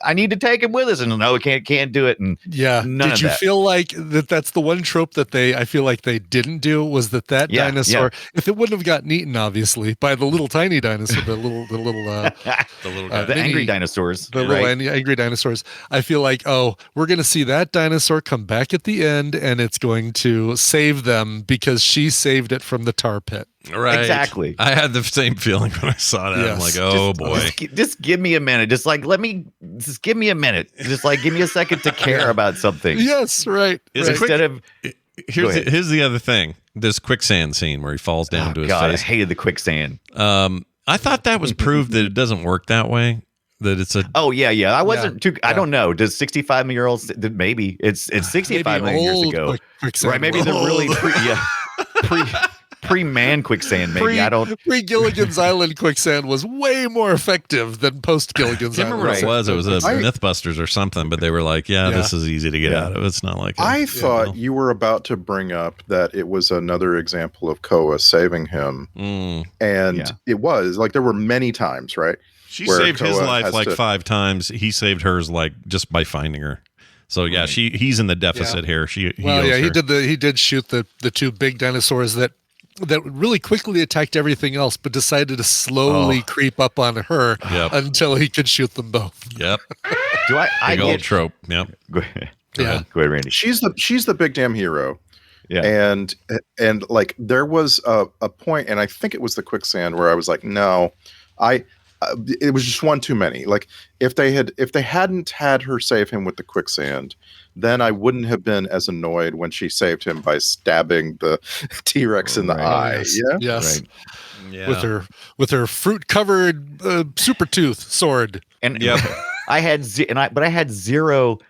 I need to take him with us, and no, can't do it. And yeah, did you feel like that's the one trope that I feel like they didn't do, was that dinosaur, if it wouldn't have gotten eaten, obviously, by the little tiny dinosaur, the angry dinosaurs, the little angry dinosaurs. I feel like, we're going to see that dinosaur come back at the end, and it's going to save them because she saved it from the tar pit. Right. Exactly. I had the same feeling when I saw that. Yes. I'm like, boy. Just give me a minute. Just give me a minute. Just give me a second to care about something. Yes, right. Instead of here's the other thing. This quicksand scene where he falls down to his face. I hated the quicksand. I thought that was proved that it doesn't work that way. That it's a yeah. I wasn't too. I don't know. Does 65-year-olds? Maybe it's 65 million years ago, right? Maybe they're really pre-man quicksand. Maybe I don't. Pre-Gilligan's Island quicksand was way more effective than post-Gilligan's Island. I remember what it was. It was a MythBusters or something, but they were like, this is easy to get out of. It's not like I thought you were about to bring up that it was another example of Koa saving him, and it was there were many times, right? She saved his life 5 times. He saved hers just by finding her. So he's in the deficit here. He did shoot the 2 big dinosaurs that really quickly attacked everything else, but decided to slowly creep up on her until he could shoot them both. Yep. Big old trope. Yep. Go ahead, Randy. She's the big damn hero. Yeah. And there was a point, and I think it was the quicksand, where I was like, no, it was just one too many. If they hadn't had her save him with the quicksand, then I wouldn't have been as annoyed when she saved him by stabbing the T-Rex in the eye. Yes. Right. Yeah. With her fruit covered super tooth sword. And I had zero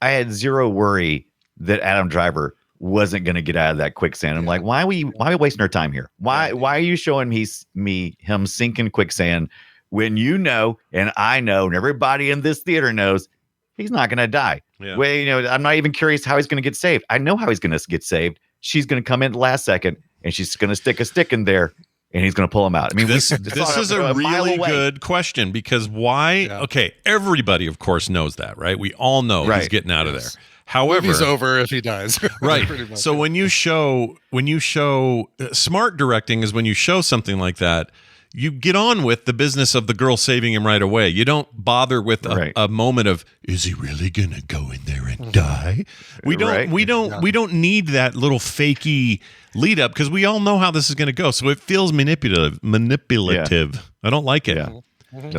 worry that Adam Driver wasn't going to get out of that quicksand. I'm like, why are we wasting our time here? Why are you showing him sinking quicksand when and I know and everybody in this theater knows he's not going to die? Yeah. I'm not even curious how he's going to get saved. I know how he's going to get saved. She's going to come in the last second, and she's going to stick a stick in there, and he's going to pull him out. I mean, this is a really good question, because why? Yeah. Okay, everybody, of course, knows that, right? We all know he's getting out of there. However, he's over if he dies. Right. So when you show smart directing is when you show something like that, you get on with the business of the girl saving him right away. You don't bother with a moment of, is he really gonna go in there and die? We don't need that little fakey lead up, because we all know how this is gonna go. So it feels manipulative. Yeah. I don't like it. Yeah.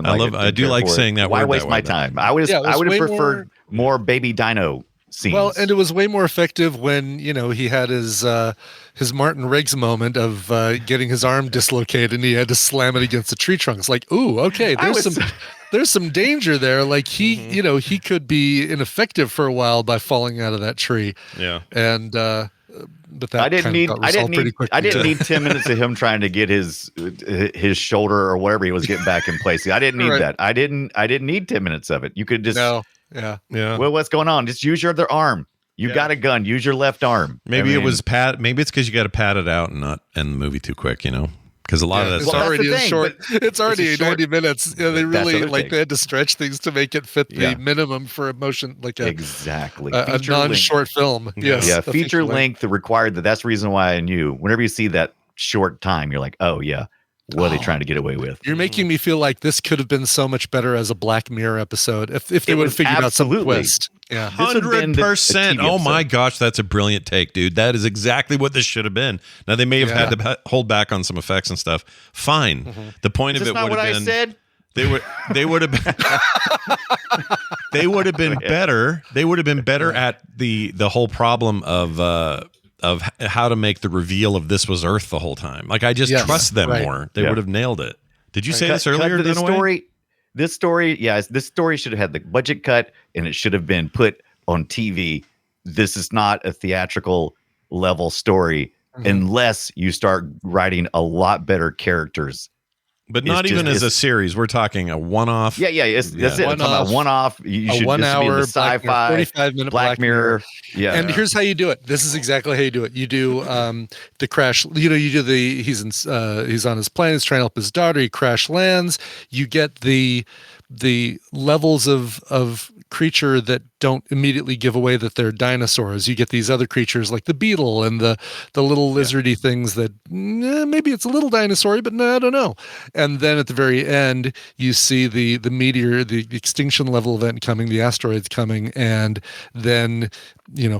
I do like saying that. Why word waste that my way, time? I would have preferred more baby dino scenes. Well, and it was way more effective when he had his Martin Riggs moment of getting his arm dislocated, and he had to slam it against the tree trunk. It's like, ooh, okay, there's some danger there. Like he could be ineffective for a while by falling out of that tree. Yeah, and but that I didn't need 10 minutes of him trying to get his shoulder or whatever he was getting back in place. I didn't need that. I didn't need 10 minutes of it. You could just Yeah. Well, what's going on? Just use your other arm. You got a gun. Use your left arm. Maybe it was Maybe it's because you got to pad it out and not end the movie too quick. Because a lot of that it's already short. It's already 90 minutes. Yeah, they really they had to stretch things to make it fit the minimum for emotion, a non-short film. Yes, feature length required that. That's the reason why I knew whenever you see that short time, you're like, oh yeah. What are they trying to get away with? You're making me feel like this could have been so much better as a Black Mirror episode if they would have figured out some twist. Yeah, 100%. Oh my gosh, that's a brilliant take, dude. That is exactly what this should have been. Now they may have had to hold back on some effects and stuff. Fine. Mm-hmm. The point of it would have been. Said? They would have been. They would have been better. They would have been better at the whole problem of how to make the reveal of this was Earth the whole time. Like, I just trust them more. They would have nailed it. Did you say this earlier? This story should have had the budget cut, and it should have been put on TV. This is not a theatrical level story unless you start writing a lot better characters But not even as a series. We're talking a one-off. That's it. I'm talking about one-off. You a should 1 this should be in hour the sci-fi 45-minute Black Mirror. Yeah. And here's how you do it. This is exactly how you do it. You do the crash. You do the he's on his plane. He's trying to help his daughter. He crash lands. You get the levels of creature that don't immediately give away that they're dinosaurs. You get these other creatures like the beetle and the little lizardy things that maybe it's a little dinosaur, but no, I don't know. And then at the very end, you see the meteor, the extinction level event coming, the asteroids coming, and then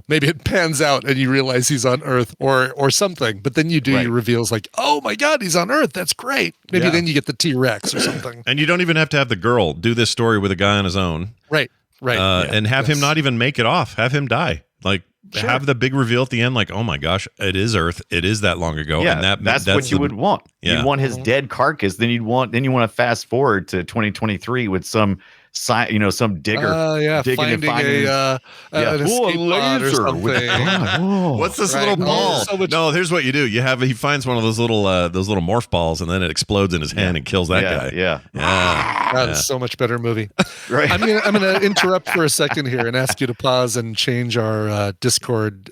maybe it pans out and you realize he's on Earth or something. But then you do your reveals like, oh my God, he's on Earth. That's great. Maybe then you get the T-Rex or something. And you don't even have to have the girl do this story with a guy on his own. Right. And have him not even make it off. Have him die. Like, have the big reveal at the end, like, oh my gosh, it is Earth. It is that long ago. Yeah, and that's what you would want. Yeah. You'd want his dead carcass. Then you want to fast forward to 2023 with some digger digging and finding an escape pod or something. What's this little ball? No, here's what you do. He finds one of those little morph balls, and then it explodes in his hand and kills that guy. That is so much better movie. Right. I'm gonna interrupt for a second here and ask you to pause and change our Discord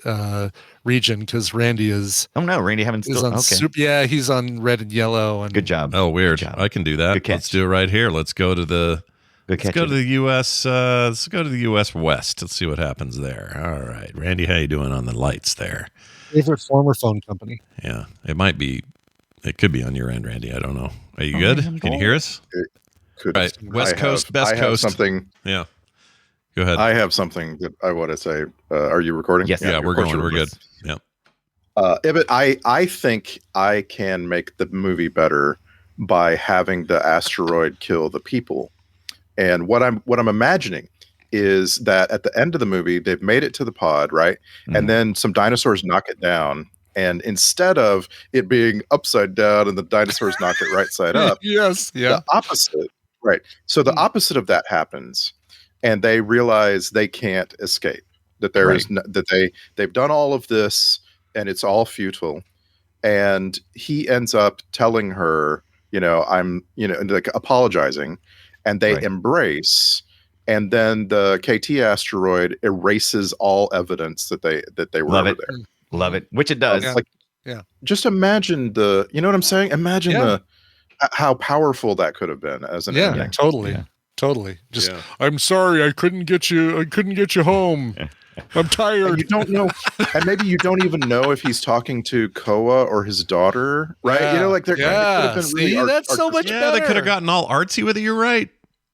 region because Randy is. Oh no, Randy haven't still. Okay. He's on red and yellow. And good job. Oh, weird. I can do that. Let's do it right here. Let's go to the. Let's go to the U.S. Let's go to the U.S. West. Let's see what happens there. All right, Randy, how you doing on the lights there? Favorite former phone company. Yeah, it might be. It could be on your end, Randy. I don't know. Are you good? Can you hear us? It could. Right, West Coast, best coast. Something. Yeah. Go ahead. I have something that I want to say. Are you recording? Yes. Yeah, we're going. We're good. Yeah. But I think I can make the movie better by having the asteroid kill the people. And what I'm imagining is that at the end of the movie, they've made it to the pod, right? Mm-hmm. And then some dinosaurs knock it down. And instead of it being upside down and the dinosaurs knock it right side up, the opposite, right? So the opposite of that happens, and they realize they can't escape. That there is that they've done all of this, and it's all futile. And he ends up telling her, I'm, like apologizing. And they embrace, and then the KT asteroid erases all evidence that they were over there. Love it, which it does. Just imagine you know what I'm saying? Imagine how powerful that could have been as an ending. Totally. Just I'm sorry, I couldn't get you home. I'm tired. And you don't know, and maybe you don't even know if he's talking to Koa or his daughter, right? They're could have been really that's so much better. They could have gotten all artsy with it. You're right.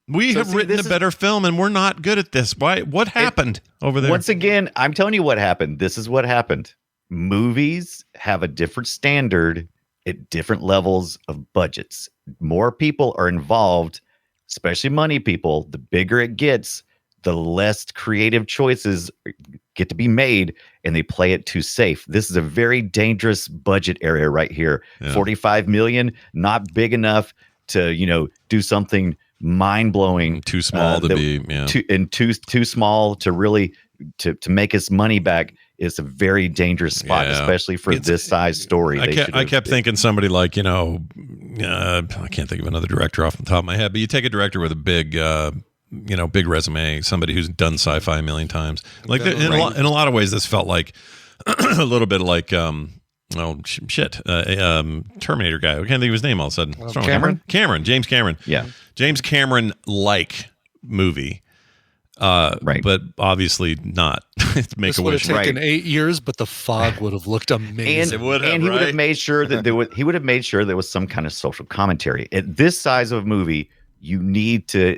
We have written a better film, and we're not good at this. Why? What happened over there? Once again, I'm telling you what happened. This is what happened. Movies have a different standard at different levels of budgets. More people are involved, especially money people. The bigger it gets, the less creative choices get to be made, and they play it too safe. This is a very dangerous budget area right here. 45 million, not big enough to, do something mind-blowing. Too small to be, too small to really to make us money back. Is a very dangerous spot, especially for this size story. I kept thinking somebody like, I can't think of another director off the top of my head, but you take a director with a big, big resume, somebody who's done sci-fi a million times. Like in a lot of ways, this felt like a little bit like, Terminator guy. I can't think of his name all of a sudden. James Cameron. Yeah. James Cameron-like movie. But obviously not. This would have taken 8 years, but the fog would have looked amazing. He would have made sure that there was some kind of social commentary. At this size of a movie, you need to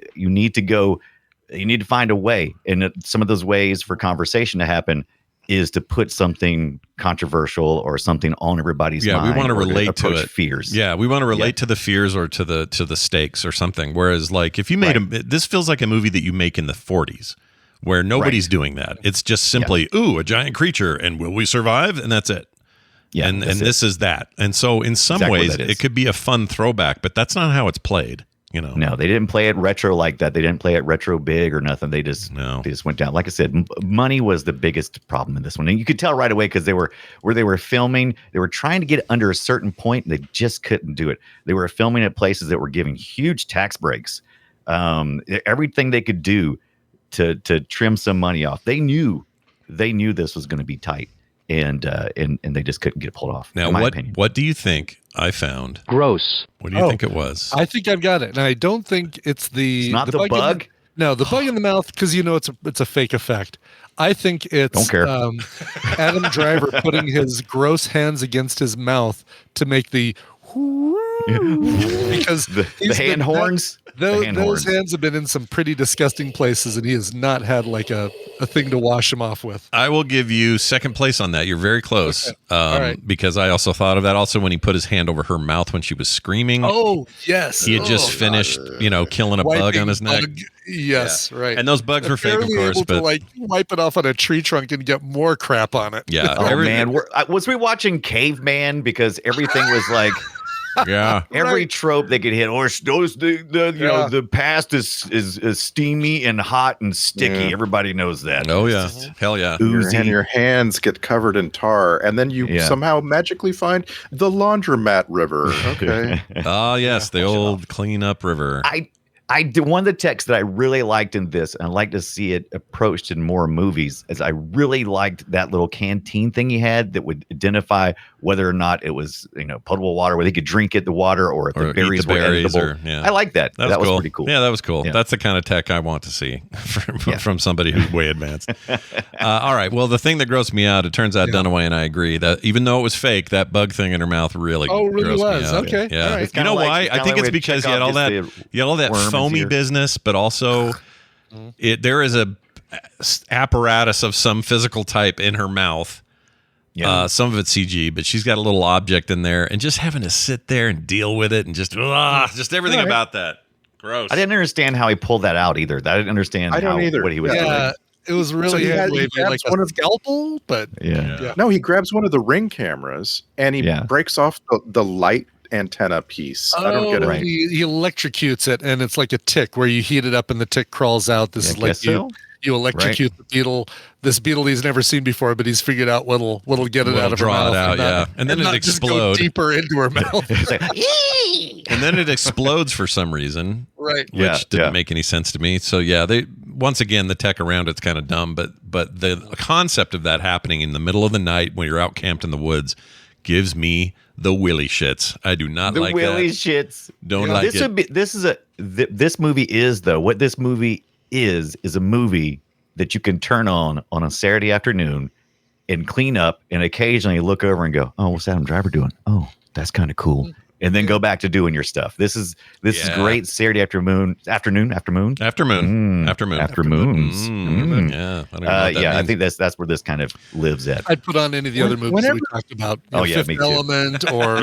find a way, and some of those ways for conversation to happen is to put something controversial or something on everybody's mind. We want to relate to it. Fears. Yeah, we want to relate to the fears or to the stakes or something. Whereas, like, if you made this feels like a movie that you make in the 40s, where nobody's doing that. It's just simply, a giant creature, and will we survive? And that's it. Yeah, and this is that. And so, in some ways, it could be a fun throwback, but that's not how it's played. No, they didn't play it retro like that. They didn't play it retro big or nothing. They just went down. Like I said, money was the biggest problem in this one, and you could tell right away because they were filming. They were trying to get under a certain point, and they just couldn't do it. They were filming at places that were giving huge tax breaks. Everything they could do to trim some money off. They knew this was going to be tight, and they just couldn't get it pulled off. Now, what do you think I found? Gross. What do you think it was? I think I've got it, and I don't think it's It's not the bug. No, the bug in the mouth, because it's a fake effect. I think it's Don't care. Adam Driver putting his gross hands against his mouth to make the because the hand horns. Those hands have been in some pretty disgusting places, and he has not had like a thing to wash them off with. I will give you second place on that. You're very close. Okay. All right. Because I also thought of that. Also, when he put his hand over her mouth when she was screaming. Oh, yes. He had just finished, killing a bug on his neck. Yes, right. And those bugs were fake, of course. Able But to wipe it off on a tree trunk and get more crap on it. yeah. Oh man, was we watching Caveman? Because everything was like. Yeah. Every trope they could hit, or the past is steamy and hot and sticky. Yeah. Everybody knows that. Oh yeah, hell yeah. Oozy. Your hands get covered in tar, and then you somehow magically find the laundromat river. Okay. Oh yes, the old cleanup river. One of the texts that I really liked in this, and I'd like to see it approached in more movies, is I really liked that little canteen thing he had that would identify whether or not it was potable water, where they could drink it, the water, or if the berries were edible. I like that. That was cool. pretty cool. Yeah, that was cool. Yeah. That's the kind of tech I want to see from somebody who's way advanced. All right. Well, the thing that grossed me out, it turns out Dunaway and I agree that even though it was fake, that bug thing in her mouth really really grossed was. me out. Okay. Yeah. All right. You know why? I think it's because you had all that foamy business. business, but also there is a apparatus of some physical type in her mouth. Yeah. Some of it's CG, but she's got a little object in there, and just having to sit there and deal with it, and just everything about that. Gross. I didn't understand how he pulled that out either. I didn't understand what he was doing. It was really like a scalpel, but No, he grabs one of the Ring cameras and he breaks off the light antenna piece. I don't get it. He electrocutes it, and it's like a tick where you heat it up and the tick crawls out. This is like you electrocute the beetle. This beetle he's never seen before, but he's figured out what'll get it out of her mouth. And then it explodes deeper into her mouth. And then it explodes for some reason, right? Which didn't make any sense to me. So they once again the tech around it's kind of dumb, but the concept of that happening in the middle of the night when you're out camped in the woods gives me the willy shits. I do not like that. The willy shits. Don't like it. This movie is though. What this movie is a movie that you can turn on a Saturday afternoon and clean up, and occasionally look over and go, "Oh, what's Adam Driver doing? Oh, that's kind of cool." And then go back to doing your stuff. This is great Saturday afternoon. Yeah, I think that's where this kind of lives at. I'd put on any of the other movies that we talked about. Fifth Element, or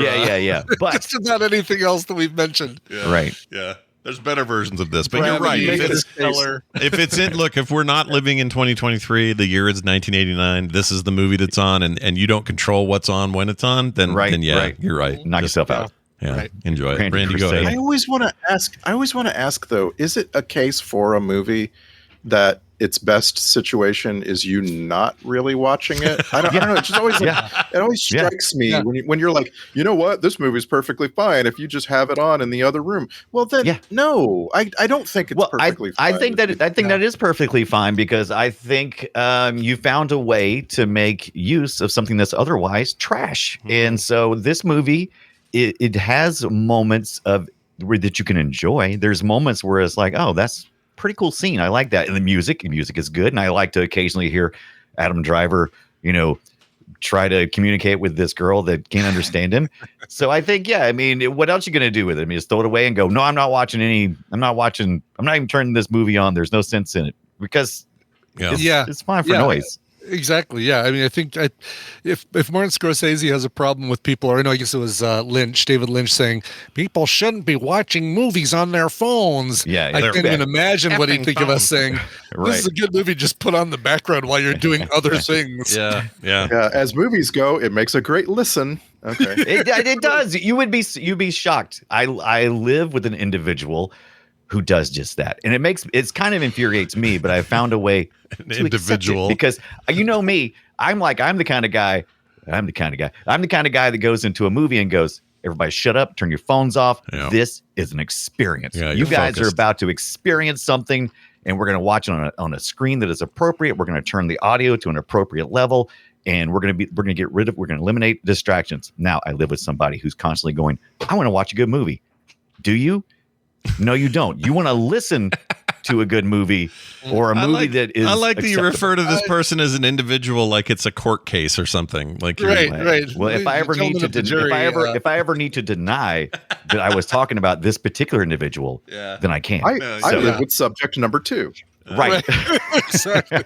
but just about anything else that we've mentioned. Right. Yeah. There's better versions of this, but you're right. If we're not living in 2023, the year is 1989. This is the movie that's on, and you don't control what's on when it's on. Then you're right. Knock yourself out. Yeah, right. Enjoy it. Randy, go ahead. I always want to ask though, is it a case for a movie that its best situation is you not really watching it? I don't know. It's just always it always strikes me when you're like, you know what, this movie's perfectly fine if you just have it on in the other room. Well, then no, I don't think it's perfectly fine. I think that is perfectly fine, because I think you found a way to make use of something that's otherwise trash. And so this movie, it has moments that you can enjoy. There's moments where it's like, oh, that's pretty cool scene. I like that. And the music is good. And I like to occasionally hear Adam Driver, try to communicate with this girl that can't understand him. So I think, what else are you going to do with it? I mean, just throw it away and go, no, I'm not even turning this movie on. There's no sense in it, because it's fine for noise. Exactly. Yeah. I mean, I think if Martin Scorsese has a problem with people, or I guess it was David Lynch saying people shouldn't be watching movies on their phones. Yeah. I can't even imagine what he'd think of us saying, this is a good movie, just put on the background while you're doing other things. Yeah. As movies go, it makes a great listen. Okay. It does. You'd be shocked. I live with an individual who does just that, and it's kind of infuriates me. But I found a way to individual accept it because you know me. I'm the kind of guy that goes into a movie and goes, "Everybody, shut up! Turn your phones off. Yeah. This is an experience. Yeah, you you're guys focused. are about to experience something." And we're going to watch it on a screen that is appropriate. We're going to turn the audio to an appropriate level, and we're going to eliminate distractions. Now, I live with somebody who's constantly going, I want to watch a good movie. Do you? No, you don't. You want to listen to a good movie or a movie that is. I like that you refer to this I- person as an individual, like it's a court case or something. Like you're- Right. Well, if I ever need to, if I ever need to deny that I was talking about this particular individual, then I can. I live with subject number 2. Right. Exactly.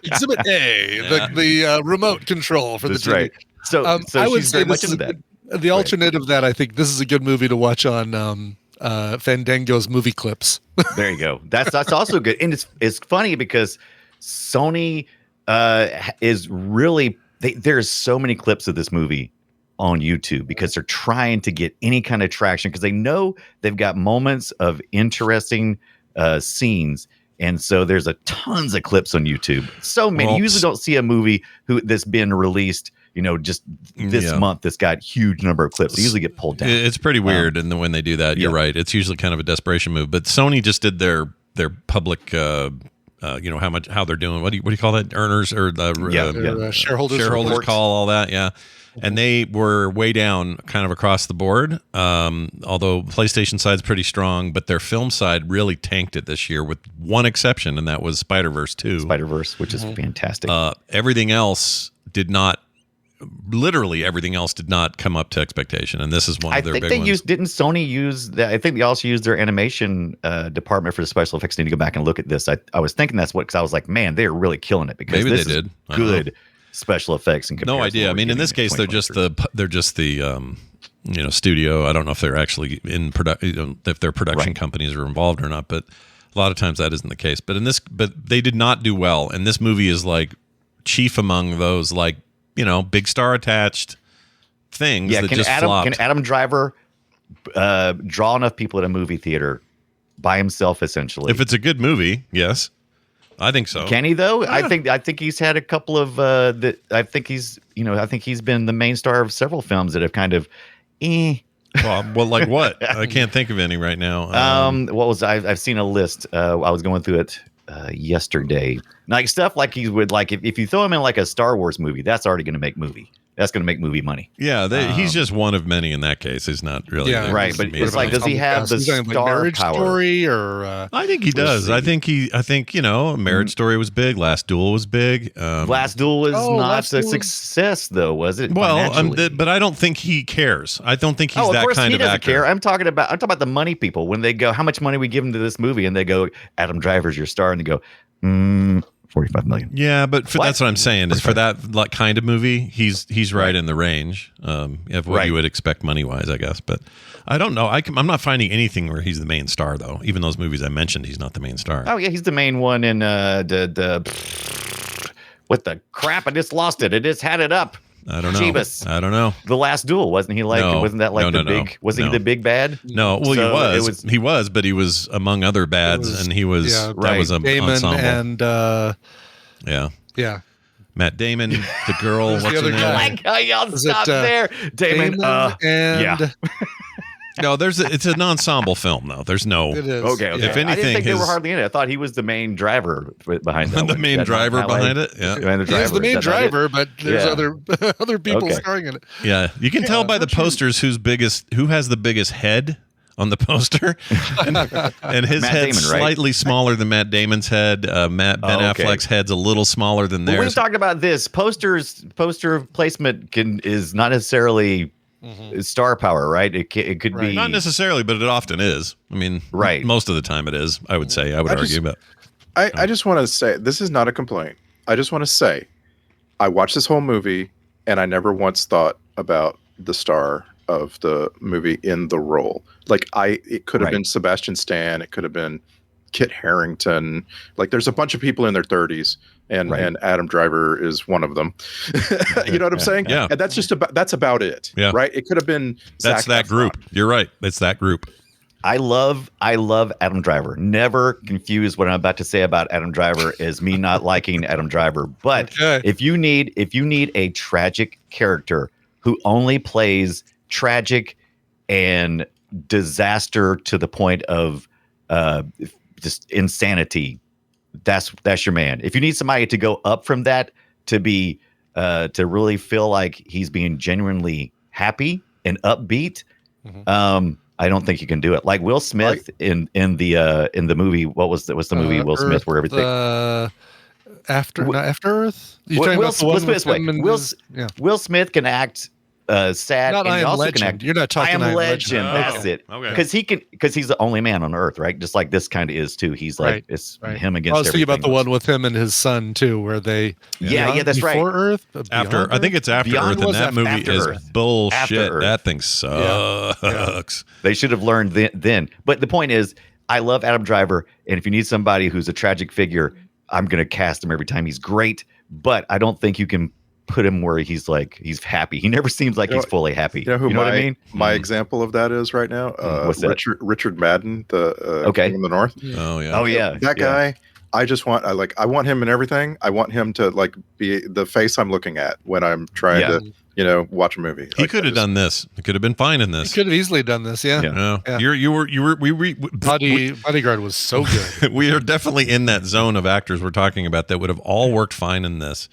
Exhibit A, the remote control for That's the TV. right. So I would she's say very this much is into that. the alternate of that. I think this is a good movie to watch on Fandango's movie clips. There you go. That's also good, and it's funny because Sony is really there's so many clips of this movie on YouTube because they're trying to get any kind of traction because they know they've got moments of interesting scenes, and so there's tons of clips on YouTube. So many. Well, You usually don't see a movie that's been released, just this month that's got huge number of clips. They usually get pulled down. It's pretty weird, and when they do that, you're right. It's usually kind of a desperation move. But Sony just did their public, how they're doing. What do you call that? Earners or shareholders call, all that. Yeah. And they were way down kind of across the board. Although PlayStation side's pretty strong, but their film side really tanked it this year with one exception, and that was Spider-Verse 2. Spider-Verse, which is fantastic. Everything else did not come up to expectation, and this is one of their big ones. Didn't Sony use that? I think they also used their animation department for the special effects. I need to go back and look at this. I was thinking that's what, because I was like, man, they're really killing it because Maybe this they is did. good special effects. In No idea. I mean, in this case, they're just the studio. I don't know if they're actually in production, if their production companies are involved or not, but a lot of times that isn't the case. But they did not do well, and this movie is like chief among those, like, big star attached things that just flopped. Can Adam Driver draw enough people at a movie theater by himself, essentially? If it's a good movie, yes. I think so. Can he though? I think he's had a couple of I think he's been the main star of several films that have kind of Well, like what? I can't think of any right now. What was I've seen a list. I was going through it yesterday. Like stuff like he would like if you throw him in like a Star Wars movie, that's already going to make movie. That's going to make movie money. Yeah, he's just one of many in that case. He's not really right. But it's like, does he have the star Marriage power? Story or I think he does. I think Marriage Story was big. Last Duel was big. Last Duel was not a success, though, was it? Well, but I don't think he cares. I don't think he's that kind of actor. Care. I'm talking about the money people when they go, how much money we give him to this movie, and they go, Adam Driver's your star, and they go, 45 million. Yeah, but that's what I'm saying is for that like kind of movie, he's right in the range of what you would expect money wise, I guess. But I don't know. I'm not finding anything where he's the main star though. Even those movies I mentioned, he's not the main star. Oh yeah, he's the main one in what the crap? I just lost it. I just had it up. I don't know. Jeebus. I don't know. The Last Duel, wasn't he like? No, wasn't that like no, big? Wasn't he the big bad? No. Well, he was, but he was among other bads, and he was that was an Damon ensemble. And yeah. Matt Damon, the girl. Who's what's the other her name? guy? Like how y'all stop there, Damon. and No, it's an ensemble film though. There's no. It is. Okay. If anything, I didn't think they were hardly in it. I thought he was the main driver behind that. The main driver behind it. Yeah, He's the main driver, but there's other people starring in it. Yeah, you can tell by the posters who has the biggest head on the poster, and his head's Damon, right? slightly smaller than Matt Damon's head. Ben Affleck's head's a little smaller than theirs. When we talked about this, poster placement is not necessarily star power, right? It could be not necessarily, but it often is. I mean, most of the time it is. I would say. I would argue, but I just want to say this is not a complaint. I just want to say I watched this whole movie and I never once thought about the star of the movie in the role. Like it could have been Sebastian Stan, it could have been Kit Harington. Like there's a bunch of people in their 30s, and Adam Driver is one of them. You know what I'm saying? Yeah. And that's about it. Yeah. Right. It could have been. That's Zac that Efron. group. You're right. It's that group. I love Adam Driver. Never confuse what I'm about to say about Adam Driver as me not liking Adam Driver. But if you need a tragic character who only plays tragic and disaster to the point of just insanity, that's your man. If you need somebody to go up from that to be to really feel like he's being genuinely happy and upbeat, I don't think you can do it. Like Will Smith in the movie. What's the movie Will Smith where everything After Earth? Will Smith can act sad. Not and I he Am also Legend. can act. You're not talking I Am Legend. Oh, That's it. Okay. Because he's the only man on Earth, right? Just like this kind of is too. He's like it's him against. I was thinking about everything the else. one with him and his son too, where they that's right. Before Earth, After Beyond I think Earth? it's After Beyond Earth, and was that movie After is Earth. bullshit. After Earth. That thing sucks. They should have learned then. But the point is, I love Adam Driver, and if you need somebody who's a tragic figure, I'm going to cast him every time. He's great, but I don't think you can put him where he's happy. He never seems like he's fully happy. You know what I mean? My example of that is right now. What's that? Richard Madden, the King of the North. Oh yeah. Oh yeah. That guy. I just want I want him in everything. I want him to like be the face I'm looking at when I'm trying to watch a movie. He could have done this. He could have been fine in this. He could have easily done this. Yeah. Bodyguard was so good. We are definitely in that zone of actors we're talking about that would have all worked fine in this.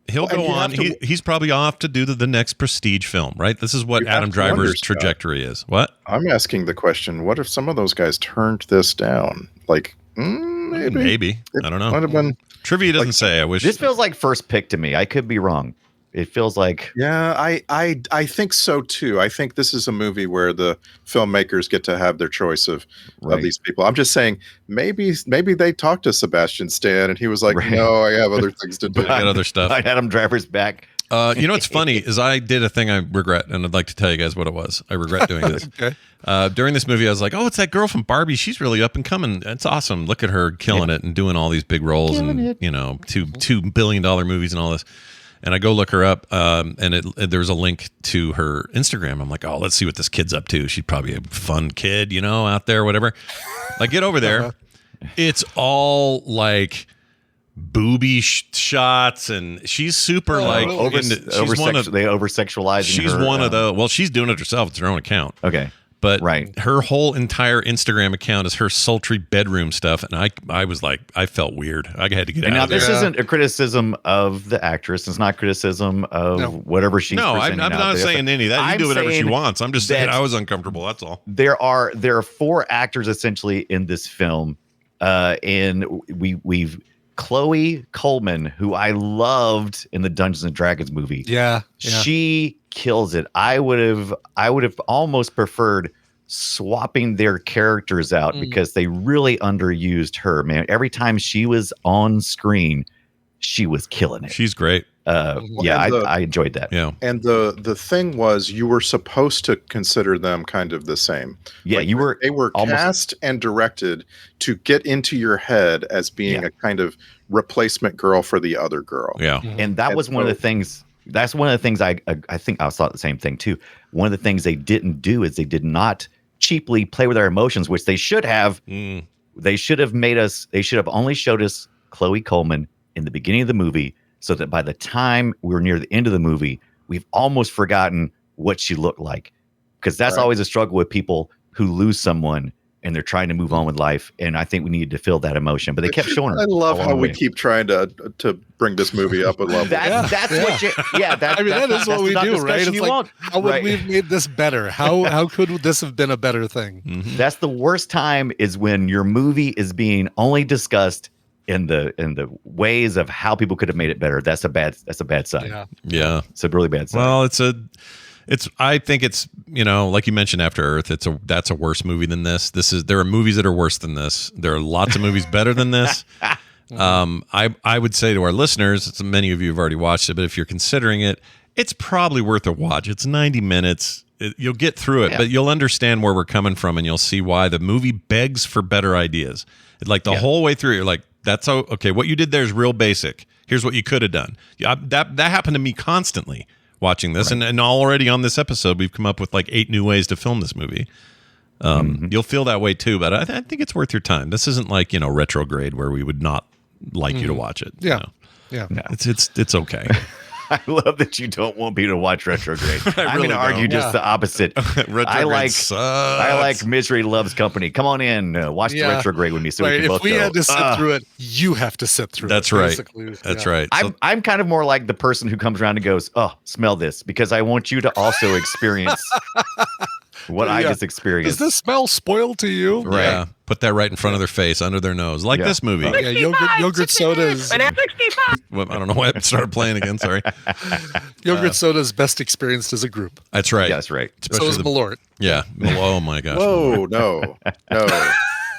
He'll go on. He's probably off to do the next prestige film, right? This is what Adam Driver's trajectory is. What? I'm asking the question: what if some of those guys turned this down? Like, maybe. I don't know. Might have been. Trivia doesn't say. I wish This feels like first pick to me. I could be wrong. It feels like I think so too. I think this is a movie where the filmmakers get to have their choice of these people. I'm just saying maybe they talked to Sebastian Stan and he was like, no, I have other things to do. I got other stuff. I had Adam Driver's back. You know what's funny is I did a thing I regret, and I'd like to tell you guys what it was. I regret doing this. Okay. During this movie, I was like, "Oh, it's that girl from Barbie. She's really up and coming. It's awesome. Look at her killing it and doing all these big roles and $2 billion movies and all this." And I go look her up, and there's a link to her Instagram. I'm like, "Oh, let's see what this kid's up to. She's probably a fun kid, out there, whatever." I get over there. It's all like booby shots, and she's super they over sexualizing. She's her, one of the. Well, she's doing it herself. It's her own account. Okay. But her whole entire Instagram account is her sultry bedroom stuff, and I was like, I felt weird. I had to get out now of there. this isn't a criticism of the actress. It's not criticism of whatever she's. No, I'm not saying any of that. You do whatever she wants. I'm just saying I was uncomfortable. That's all. There are 4 actors essentially in this film, and we've Chloe Coleman, who I loved in the Dungeons and Dragons movie. Yeah. She kills it. I would have almost preferred swapping their characters out because they really underused her, man. Every time she was on screen, she was killing it. She's great. I enjoyed that. Yeah. And the thing was, you were supposed to consider them kind of the same. Yeah, they were cast and directed to get into your head as being a kind of replacement girl for the other girl. Yeah. And that was one of the things. That's one of the things I think I thought the same thing too. One of the things they didn't do is they did not cheaply play with our emotions, which they should have. They should have made us. They should have only showed us Chloe Coleman in the beginning of the movie, so that by the time we were near the end of the movie, we've almost forgotten what she looked like. Because that's always a struggle with people who lose someone and they're trying to move on with life. And I think we needed to feel that emotion, but they kept showing her. I love how we keep trying to bring this movie up a level. That's what that is what we do, right? It's like, how would we have made this better? How could this have been a better thing? Mm-hmm. That's the worst time, is when your movie is being only discussed in the ways of how people could have made it better. That's a bad sign. Yeah. It's a really bad sign. Well, I think it's, like you mentioned, After Earth, that's a worse movie than this. There are movies that are worse than this. There are lots of movies better than this. I would say to our listeners, many of you have already watched it, but if you're considering it, it's probably worth a watch. It's 90 minutes. You'll get through it, but you'll understand where we're coming from, and you'll see why the movie begs for better ideas. Like the whole way through, you're like, "That's okay. What you did there is real basic. Here's what you could have done." Yeah, that happened to me constantly watching this, and already on this episode, we've come up with like 8 new ways to film this movie. You'll feel that way too, but I think it's worth your time. This isn't like retrograde where we would not like you to watch it. Yeah, yeah. It's okay. I love that you don't want me to watch Retrograde. I'm going to argue just the opposite. Retrograde sucks. I like Misery Loves Company. Come on in, watch the Retrograde with me, so we can both If we go. had to sit through it, you have to sit through That's it. right. Basically. That's right. I'm kind of more like the person who comes around and goes, "Oh, smell this," because I want you to also experience what I just experienced. Does this smell spoiled to you? Right. Yeah. Put that right in front of their face, under their nose, like this movie. Yeah, yogurt sodas. And at 65. Well, I don't know why it started playing again. Sorry. Yogurt soda is best experienced as a group. That's right. Yeah, that's right. So is Malort. Yeah. Oh my gosh. Whoa, no.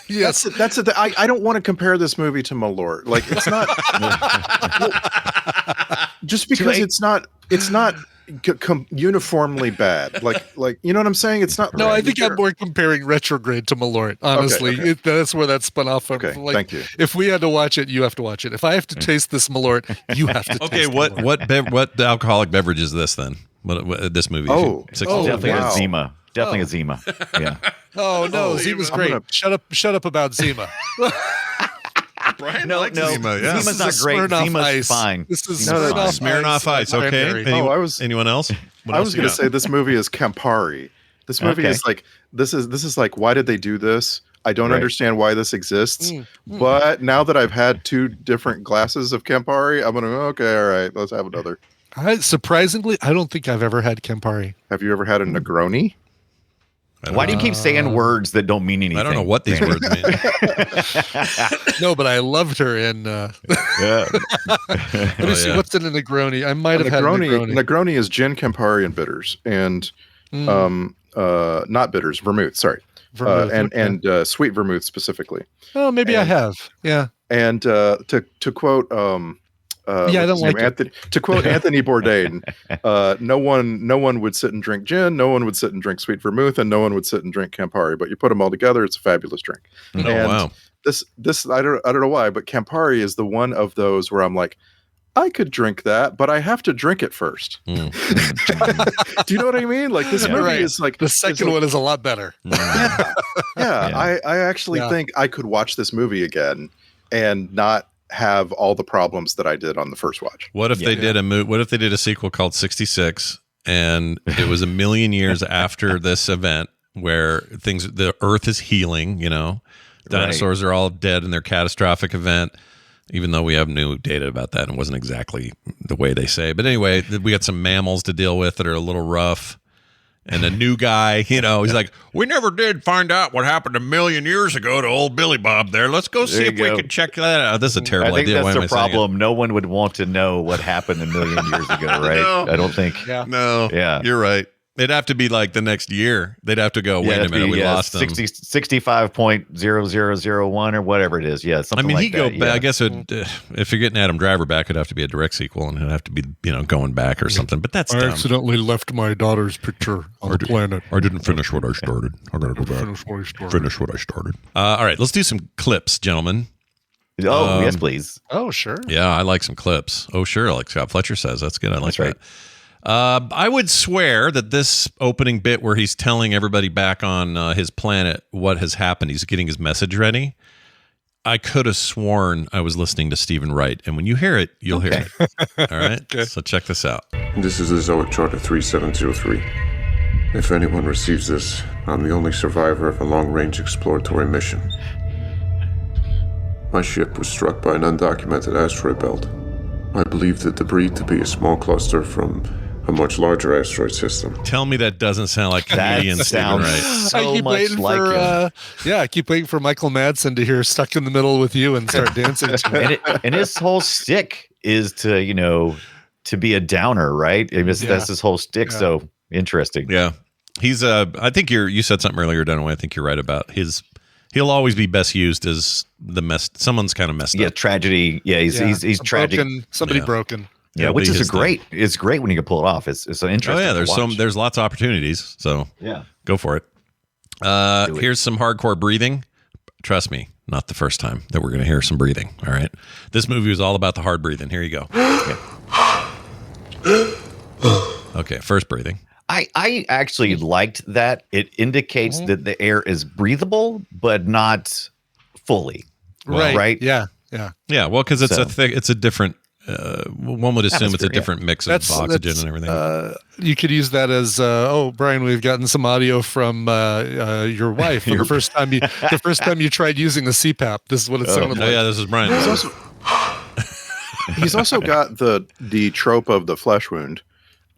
Yes, that's it. I don't want to compare this movie to Malort. Like it's not just because it's not uniformly bad. Like you know what I'm saying? It's not. No, I think I'm more comparing Retrograde to Malort. Honestly, Okay. That's where that spun off from. Okay, thank you. If we had to watch it, you have to watch it. If I have to taste this Malort, you have to. Okay, taste what what alcoholic beverage is this then? What this movie? Definitely wow. a Zima. Definitely a Zima. Yeah. Oh no, Zima's great. Shut up about Zima. Brian No, Zima, yeah. Zima's not great. Smirnoff Zima's Ice. fine. This is Smirnoff Ice. Okay. Anyone else? What I else was you going got? to say this movie is Campari. This movie is like this is like, why did they do this? I don't understand why this exists. But now that I've had 2 different glasses of Campari, I'm gonna okay, all right, let's have another. Surprisingly, I don't think I've ever had Campari. Have you ever had a Negroni? Why do you keep saying words that don't mean anything? I don't know what these words mean. No, but I loved her in. Let me see. What's in a Negroni? I might have had a Negroni. Negroni is gin, Campari, and bitters, and not bitters, vermouth. Sorry, Vermouth, and sweet vermouth specifically. Oh, maybe I have. Yeah. And to quote I don't like Anthony, to quote Anthony Bourdain, no one would sit and drink gin, no one would sit and drink sweet vermouth, and no one would sit and drink Campari. But you put them all together, it's a fabulous drink. Oh, wow. This I don't know why, but Campari is the one of those where I'm like, I could drink that, but I have to drink it first. Do you know what I mean? Like this movie is like the second one is a lot better. I actually think I could watch this movie again and not have all the problems that I did on the first watch. What if they did what if they did a sequel called 66 and it was a million years after this event where the earth is healing, dinosaurs are all dead in their catastrophic event, even though we have new data about that and it wasn't exactly the way they say. But anyway, we got some mammals to deal with that are a little rough. And a new guy, he's like, we never did find out what happened a million years ago to old Billy Bob there. Let's go see if we can check that out. This is a terrible idea. I think that's the problem. No one would want to know what happened a million years ago, right? No. I don't think. Yeah. No. Yeah. You're right. It'd have to be like the next year. They'd have to go, wait a minute, we lost them. 65.0001 or whatever it is. Yeah, something like that. I guess if you're getting Adam Driver back, it'd have to be a direct sequel and it'd have to be, going back or something. But that's dumb. accidentally left my daughter's picture on the planet. I didn't finish what I started. I gotta go back. Finish what I started. All right, let's do some clips, gentlemen. Oh, yes, please. Oh, sure. Yeah, I like some clips. Oh, sure, like Scott Fletcher says. That's good. I like that. I would swear that this opening bit where he's telling everybody back on his planet what has happened, he's getting his message ready. I could have sworn I was listening to Stephen Wright. And when you hear it, you'll hear it. All right? So check this out. This is the Zoic Charter 3703. If anyone receives this, I'm the only survivor of a long-range exploratory mission. My ship was struck by an undocumented asteroid belt. I believe the debris to be a small cluster from a much larger asteroid system. Tell me that doesn't sound like comedian Stephen Wright. So much like him. I keep waiting for Michael Madsen to hear "Stuck in the Middle with You" and start dancing to it. And his whole shtick is to be a downer, right? That's his whole shtick. Yeah. So interesting. Yeah, he's. I think you said something earlier, Dunaway. I think you're right about his. He'll always be best used as the mess. Someone's kind of messed up. Yeah, tragedy. Yeah, he's tragic. Broken, somebody broken. Yeah, That'll which be is his thing. it's great when you can pull it off. It's so interesting. Oh yeah, to watch. there's lots of opportunities. So Yeah. go for it. Do it. Here's some hardcore breathing. Trust me, not the first time that we're going to hear some breathing. All right. This movie was all about the hard breathing. Here you go. Okay, first breathing. I actually liked that. It indicates that the air is breathable, but not fully. Right? Yeah. Yeah, well, because it's So- it's a different. One would assume it's a Atmosphere, yeah. different mix of oxygen and everything. You could use that as, Brian, we've gotten some audio from your wife. For the first time you tried using the CPAP. This is what it sounded like. Oh yeah, this is Brian. He's also got the trope of the flesh wound.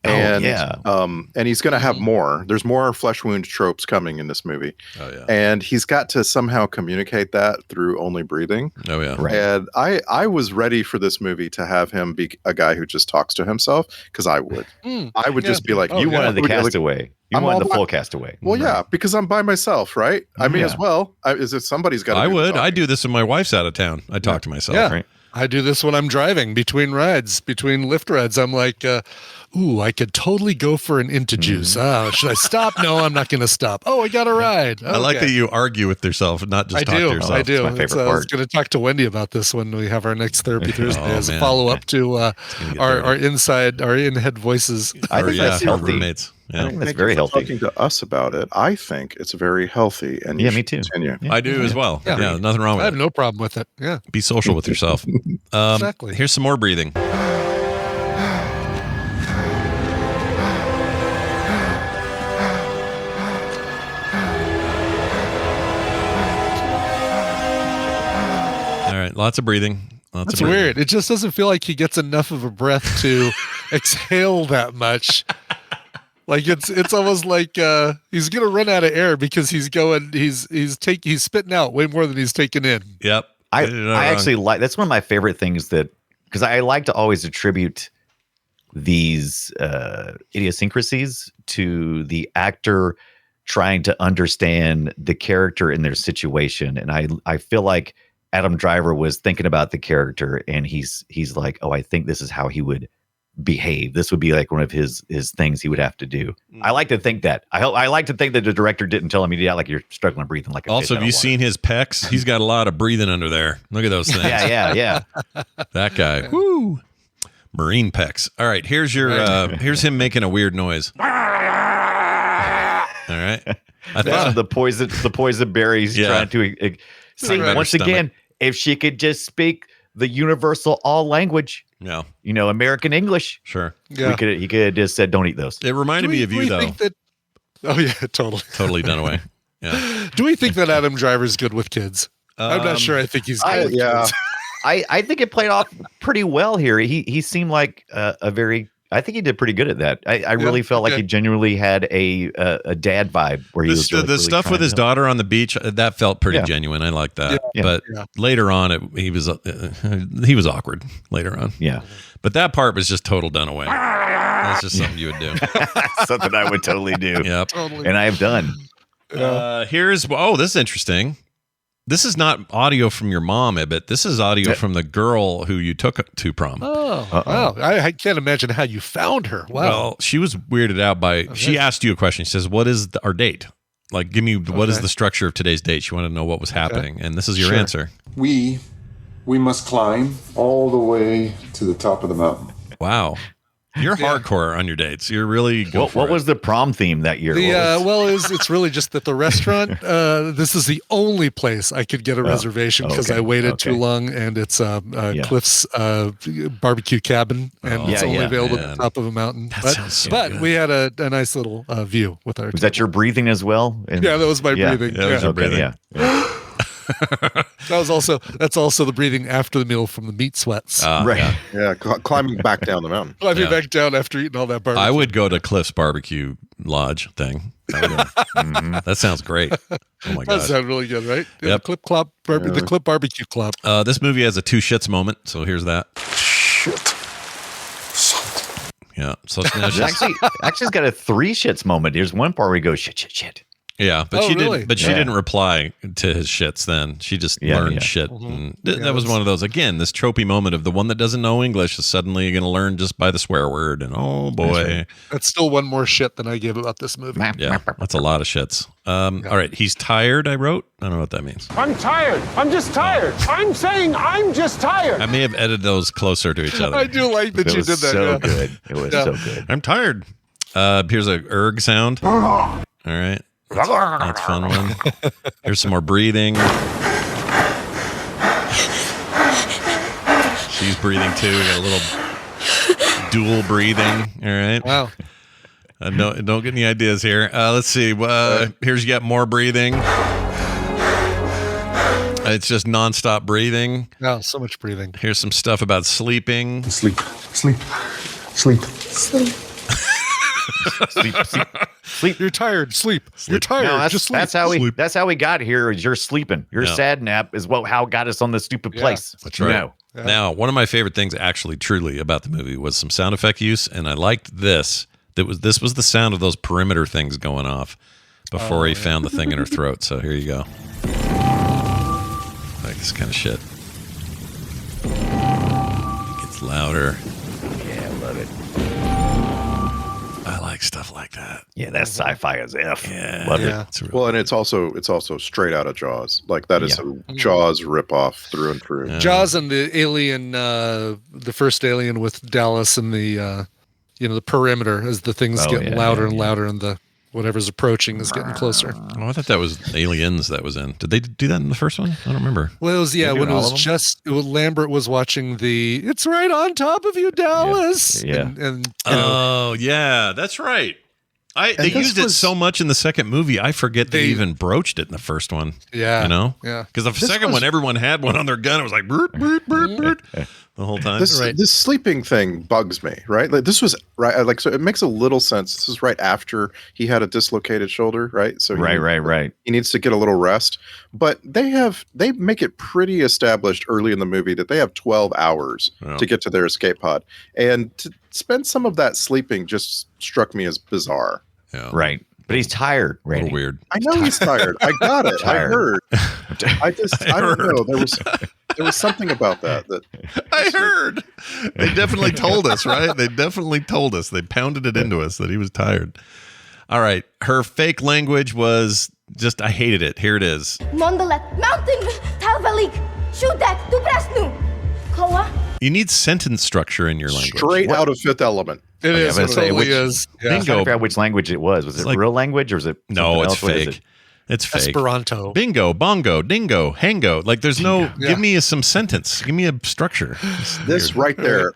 And and he's going to have more. There's more flesh wound tropes coming in this movie. Oh yeah. And he's got to somehow communicate that through only breathing. Oh yeah. Right. And I was ready for this movie to have him be a guy who just talks to himself, because I would. I would just be like, You wanted the Like, castaway. You I'm wanted all the full castaway. well, yeah, because I'm by myself, right? I may Yeah. as well. Is it somebody's got to I do the would. I talking. do this when my wife's out of town. I talk to myself. Yeah. Right. I do this when I'm driving between lift rides. I'm like, I could totally go for an Intajuice. Should I stop? No, I'm not going to stop. Oh, I got a ride. I like Okay. that you argue with yourself, not just talk to yourself. I do. my favorite I was part. going to talk to Wendy about this when we have our next Therapy Thursday as a man. follow up to get our in-head voices. I think that's your healthy. roommates. I Yeah. think that's Thank very you for healthy. Talking to us about it, I think it's very healthy, and you Yeah, me should too. Continue. Yeah. I do as well. Yeah, nothing wrong I with have it. no problem with it. Yeah. Be social with yourself. Exactly. Here's some more breathing. All right, lots of breathing. Lots That's of breathing. weird. It just doesn't feel like he gets enough of a breath to exhale that much. Like it's almost like he's gonna run out of air because he's spitting out way more than he's taking in. Yep. I You're not wrong. actually like that's one of my favorite things because I like to always attribute these idiosyncrasies to the actor trying to understand the character in their situation, and I feel like Adam Driver was thinking about the character, and he's like, oh, I think this is how he would behave. This would be like one of his things he would have to do. I like to think that. I like to think that the director didn't tell him, yeah, like you're struggling breathing like a Also, fish out have of you water. seen his pecs? He's got a lot of breathing under there. Look at those things. Yeah. That guy. Woo. Marine pecs. All right, here's here's him making a weird noise. All right. I That's thought the poison berries Yeah. trying to see Right. once Stomach. again, if she could just speak the universal all language, yeah, American English, sure. Yeah. he could have just said, don't eat those. It reminded me of Do you we though. think that, oh yeah, totally. Totally done away. Yeah. Do we think that Adam Driver's good with kids? I'm not sure. I think he's good with kids. I think it played off pretty well here. He seemed like I think he did pretty good at that. I really felt like he genuinely had a dad vibe where he was The stuff with his daughter on the beach, that felt pretty genuine. I like that. Yeah. But later on, he was awkward later on. Yeah. But that part was just total done away. That's just something you would do. Something I would totally do. Yep. And I have done. This is interesting. This is not audio from your mom, Ibbett. This is audio from the girl who you took to prom. Oh, wow. I can't imagine how you found her. Wow. Well, she was weirded out by, she asked you a question. She says, what is our date? Like, give me, what is the structure of today's date? She wanted to know what was happening. And this is your answer. We must climb all the way to the top of the mountain. Wow. You're hardcore on your dates. You're really What was the prom theme that year? It's really just that the restaurant, this is the only place I could get a reservation because I waited too long, and it's Cliff's barbecue cabin, and it's only available at the top of a mountain. Sounds so but good. we had a nice little view with our Was that your breathing as well? Yeah, that was my breathing. That was your breathing. Yeah. That's also the breathing after the meal from the meat sweats. Right. Yeah, climbing back down the mountain. Climbing back down after eating all that barbecue. I would go to Cliff's barbecue lodge thing. That sounds great. Oh my That god. sounds really good, right? Yeah, Yep. The Clip Barbecue Club. This movie has a two shits moment, so here's that. Shit. Yeah. So now Actually, it's got a three shits moment. There's one part where he goes, shit. Yeah, but Oh, she really? didn't. But she didn't reply to his shits. Then she just learned shit. And that was one of those. Again, this tropey moment of the one that doesn't know English is suddenly going to learn just by the swear word. And oh boy, that's still one more shit than I gave about this movie. Yeah, that's a lot of shits. All right, he's tired. I wrote. I don't know what that means. I'm tired. I'm just tired. I'm saying I'm just tired. I may have edited those closer to each other. I do like that you did that. So good. It was so good. I'm tired. Here's a erg sound. All right. That's a fun one. Here's some more breathing. She's breathing too. We got a little dual breathing. All right. Wow. No, don't get any ideas here. Let's see. Here's you got more breathing. It's just nonstop breathing. Oh, so much breathing. Here's some stuff about sleeping. Sleep. Sleep. You're tired. Sleep. You're tired. No, just sleep. that's how we got here. Is you're sleeping. Your sad nap is how got us on this stupid place. That's right. Now, one of my favorite things, actually, truly, about the movie was some sound effect use, and I liked this. This was the sound of those perimeter things going off before he found the thing in her throat. So here you go. Like this kind of shit. It gets louder. Yeah, I love it. I like stuff like that. Yeah, that's sci-fi as F. Yeah, love it. Well, and it's also straight out of Jaws. Like that is a Jaws ripoff through and through. Yeah. Jaws and the alien, the first alien with Dallas and the, the perimeter as the things getting louder and louder and the whatever's approaching is getting closer. Oh, I thought that was Aliens that was in. Did they do that in the first one? I don't remember. Well, it was, when it was Lambert was watching it's right on top of you, Dallas. Yeah. And yeah, that's right. They used it so much in the second movie, I forget they even broached it in the first one. Yeah. Yeah. Because the second one, everyone had one on their gun. It was like, burp, burp, burp, burp, the whole time. This sleeping thing bugs me, right? Like this was right. So it makes a little sense. This is right after he had a dislocated shoulder, right? So right. He needs to get a little rest. But they make it pretty established early in the movie that they have 12 hours to get to their escape pod, and to spend some of that sleeping just struck me as bizarre. Yeah. Right. But he's tired, A little weird. I know he's tired. I got it. I heard. I don't know. There was something about that I heard. They definitely told us, right? They definitely told us. They pounded it into us that he was tired. All right. Her fake language was just, I hated it. Here it is. Mondolet, mountain, Talvalik, Shudak, Dubrasnu, Koa. You need sentence structure in your language. Straight out of Fifth Element. It is. It totally is. Yeah. I figured out which language it was. Was it real language or was it? No, it's else? fake. It's fake. Esperanto. Bingo, bongo, dingo, hango. Like there's no, give me some sentence. Give me a structure. This right there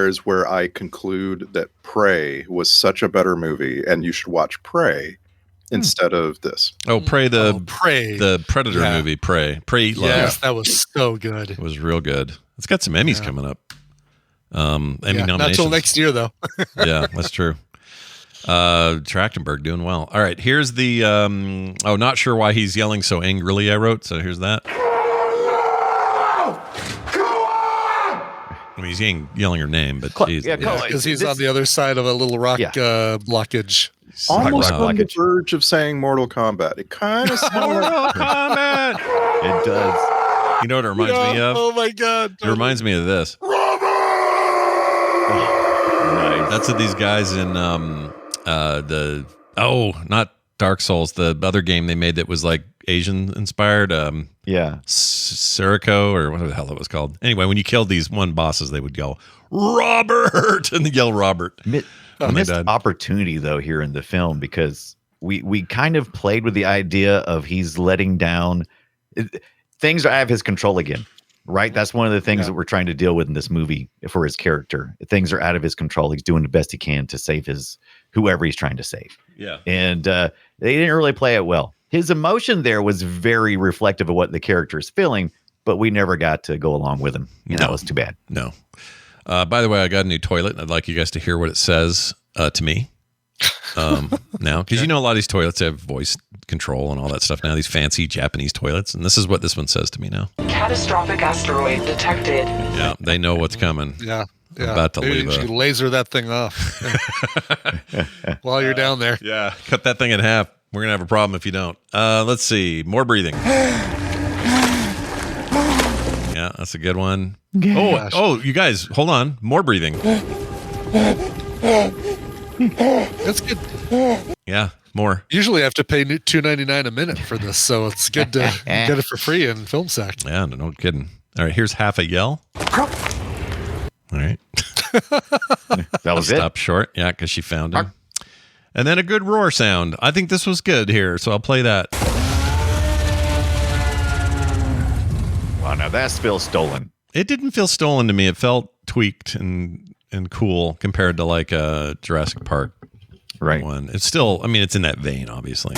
is where I conclude that Prey was such a better movie and you should watch Prey instead of this. Oh, Prey, the Predator Yeah. movie, Prey. Prey, Yes, that was so good. It was real good. It's got some Emmys coming up. Emmy nominations. Not till next year, though. Yeah, that's true. Trachtenberg doing well. All right, here's the not sure why he's yelling so angrily, I wrote. So here's that. I mean, he's yelling her name, but because he's on the other side of a little rock blockage. Almost on the verge of saying Mortal Kombat. It kind of Mortal Kombat. It does. You know what it reminds me of? Oh my god! It reminds me of this. Nice. That's what these guys in not Dark Souls, the other game they made that was like Asian inspired. Sirico or whatever the hell it was called. Anyway, when you killed these one bosses, they would yell Robert and they yell Robert. Missed opportunity though here in the film because we kind of played with the idea of he's letting down. Things are out of his control again, right? That's one of the things that we're trying to deal with in this movie for his character. Things are out of his control. He's doing the best he can to save whoever he's trying to save. Yeah. And they didn't really play it well. His emotion there was very reflective of what the character is feeling, but we never got to go along with him. And that was too bad. No. By the way, I got a new toilet, and I'd like you guys to hear what it says to me now. Because you know a lot of these toilets have voice control and all that stuff now, these fancy Japanese toilets. And this is what this one says to me now. Catastrophic asteroid detected. Yeah, they know what's coming. Yeah. I'm about to Maybe leave you laser that thing off while you're down there. Yeah, cut that thing in half. We're going to have a problem if you don't. Let's see. More breathing. Yeah, that's a good one. Oh, you guys, hold on. More breathing. That's good. Yeah, more. Usually I have to pay $2.99 a minute for this, so it's good to get it for free in Film Sack. Yeah, no kidding. All right, here's half a yell. All right. That was it. Stop short. Yeah, because she found him. And then a good roar sound. I think this was good here, so I'll play that. Wow, now that feels stolen. It didn't feel stolen to me. It felt tweaked and cool compared to like a Jurassic Park one. It's still, I mean, it's in that vein, obviously.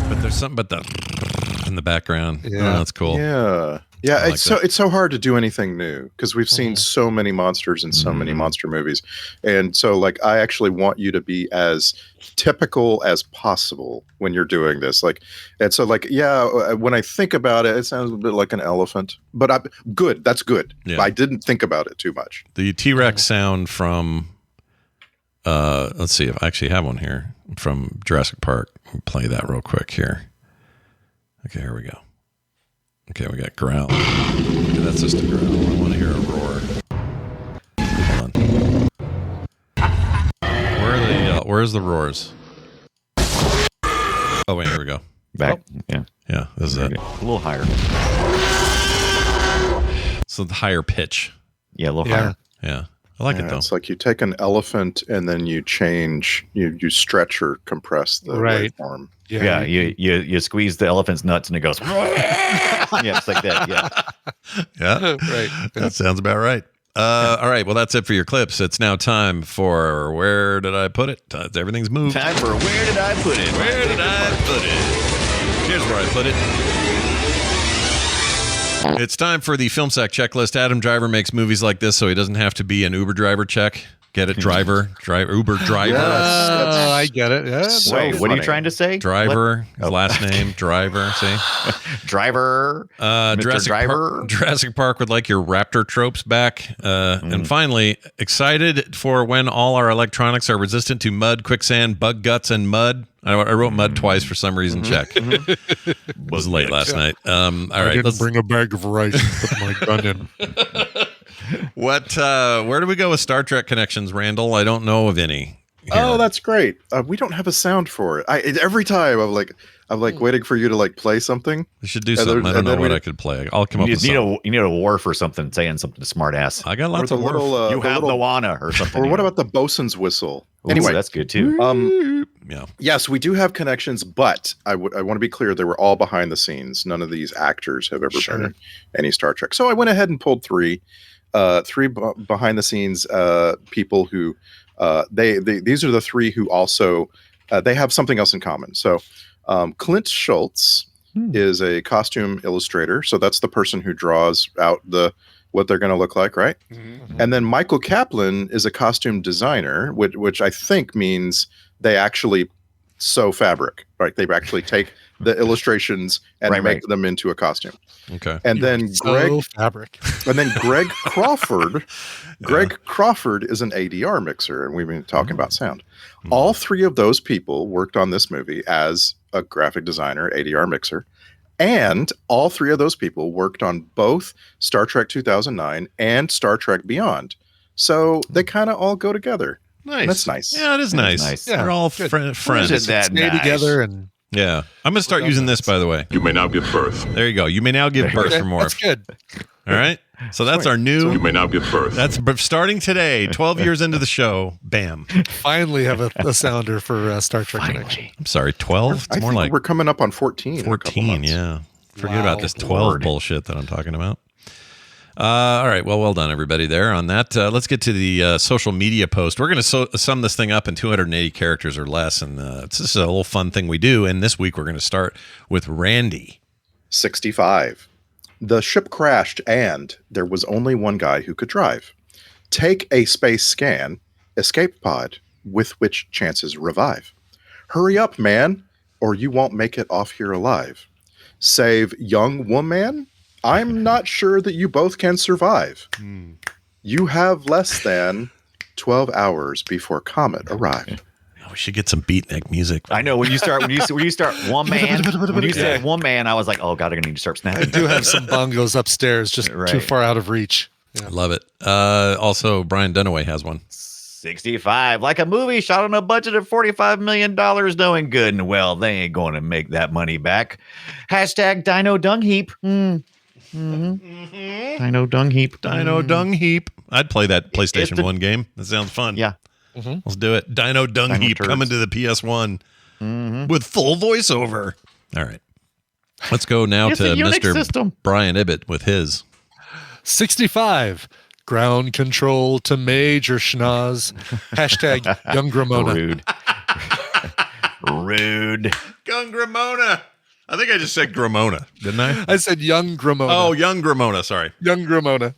But there's something about the in the background. Yeah, that's cool. Yeah. Yeah, like it's so hard to do anything new because we've seen so many monsters in so many monster movies. And so like I actually want you to be as typical as possible when you're doing this. Like, and so like, yeah, when I think about it, it sounds a bit like an elephant, but good. That's good. Yeah. I didn't think about it too much. The T-Rex sound from let's see if I actually have one here from Jurassic Park. We'll play that real quick here. Okay, here we go. Okay, we got growl. Okay, that's just a growl. I want to hear a roar. Hold on. Where's the roars? Oh wait, here we go. Back. Yeah, this is it. A little higher. So the higher pitch. Yeah, a little higher. Yeah. I like it though. It's like you take an elephant and then you change, you stretch or compress the waveform. Yeah, you squeeze the elephant's nuts and it goes. Yeah, it's like that. Yeah. Yeah. Right. That sounds about right. All right. Well, that's it for your clips. It's now time for Where Did I Put It? Everything's moved. Time for Where Did I Put It? Where did I put it? Here's where I put it. It's time for the Film Sack checklist. Adam Driver makes movies like this so he doesn't have to be an Uber driver check. Get it? Uber driver. I get it. Yeah. So wait, what are you trying to say? Driver. His last name, Driver. See? Driver. Mr. Jurassic Park would like your Raptor tropes back. And finally, excited for when all our electronics are resistant to mud, quicksand, bug guts, and mud. I wrote mud twice for some reason. Check. Was late last night. All right. Let's bring a bag of rice and put my gun in. Where do we go with Star Trek connections, Randall? I don't know of any. Here. Oh, that's great. We don't have a sound for it. Every time I'm like waiting for you to like play something. We should do something. I don't know what I could play. I'll come up with something. You need a wharf or something, saying something to smart ass. I got lots of wharf. You have the Wana or something. Or what about the bosun's whistle? Ooh, anyway, that's good too. Yeah. Yes, we do have connections, but I want to be clear. They were all behind the scenes. None of these actors have ever been in any Star Trek. So I went ahead and pulled three behind the scenes people who these are the three who also they have something else in common. So Clint Schultz is a costume illustrator. So that's the person who draws out what they're going to look like, right? Mm-hmm. And then Michael Kaplan is a costume designer, which I think means they actually sew fabric, right? They actually take the illustrations and make them into a costume. Okay. And then Greg Crawford. Greg Crawford is an ADR mixer, and we've been talking about sound. All three of those people worked on this movie as a graphic designer, ADR mixer, and all three of those people worked on both Star Trek 2009 and Star Trek Beyond. So they kind of all go together. Nice. And that's nice. Yeah, it is nice. Yeah, they're all friends. Stay together and. Yeah. I'm going to start using this, by the way. You may now give birth. There you go. You may now give birth for more. That's good. All right. So that's our new. You may now give birth. That's starting today, 12 years into the show. Bam. Finally have a sounder for Star Trek Connection. I'm sorry, 12? I think we're coming up on 14. 14, yeah. Forget about this 12 bullshit that I'm talking about. All right. Well done, everybody, there on that. Let's get to the social media post. We're going to sum this thing up in 280 characters or less, and this is a little fun thing we do. And this week we're going to start with Randy. 65. The ship crashed, and there was only one guy who could drive. Take a space scan, escape pod, with which chances revive. Hurry up, man, or you won't make it off here alive. Save young woman. I'm not sure that you both can survive. You have less than 12 hours before Comet arrive. we should get some beatnik music. I know when you start one man, when you said one man, I was like, oh god, I'm gonna need to start I snapping. do have some bongos upstairs, just too far out of reach. Yeah. Love it. Also, Brian Dunaway has one. 65, like a movie shot on a budget of $45 million, knowing good and well they ain't going to make that money back. Hashtag Dino Dung Heap. Dino Dung Heap. Dino Dung Heap. I'd play that PlayStation 1 game. That sounds fun. Yeah. Let's do it. Dino Dung Heap coming to the PS1 with full voiceover. All right. Let's go now It's to a Unix Mr. system. Brian Ibbett with his. 65. Ground control to Major Schnoz. Hashtag Young Gramona. Rude. Young Gramona. I think I just said Gramona, didn't I? I said Young Gramona. Oh, Young Gramona. Sorry. Young Gramona.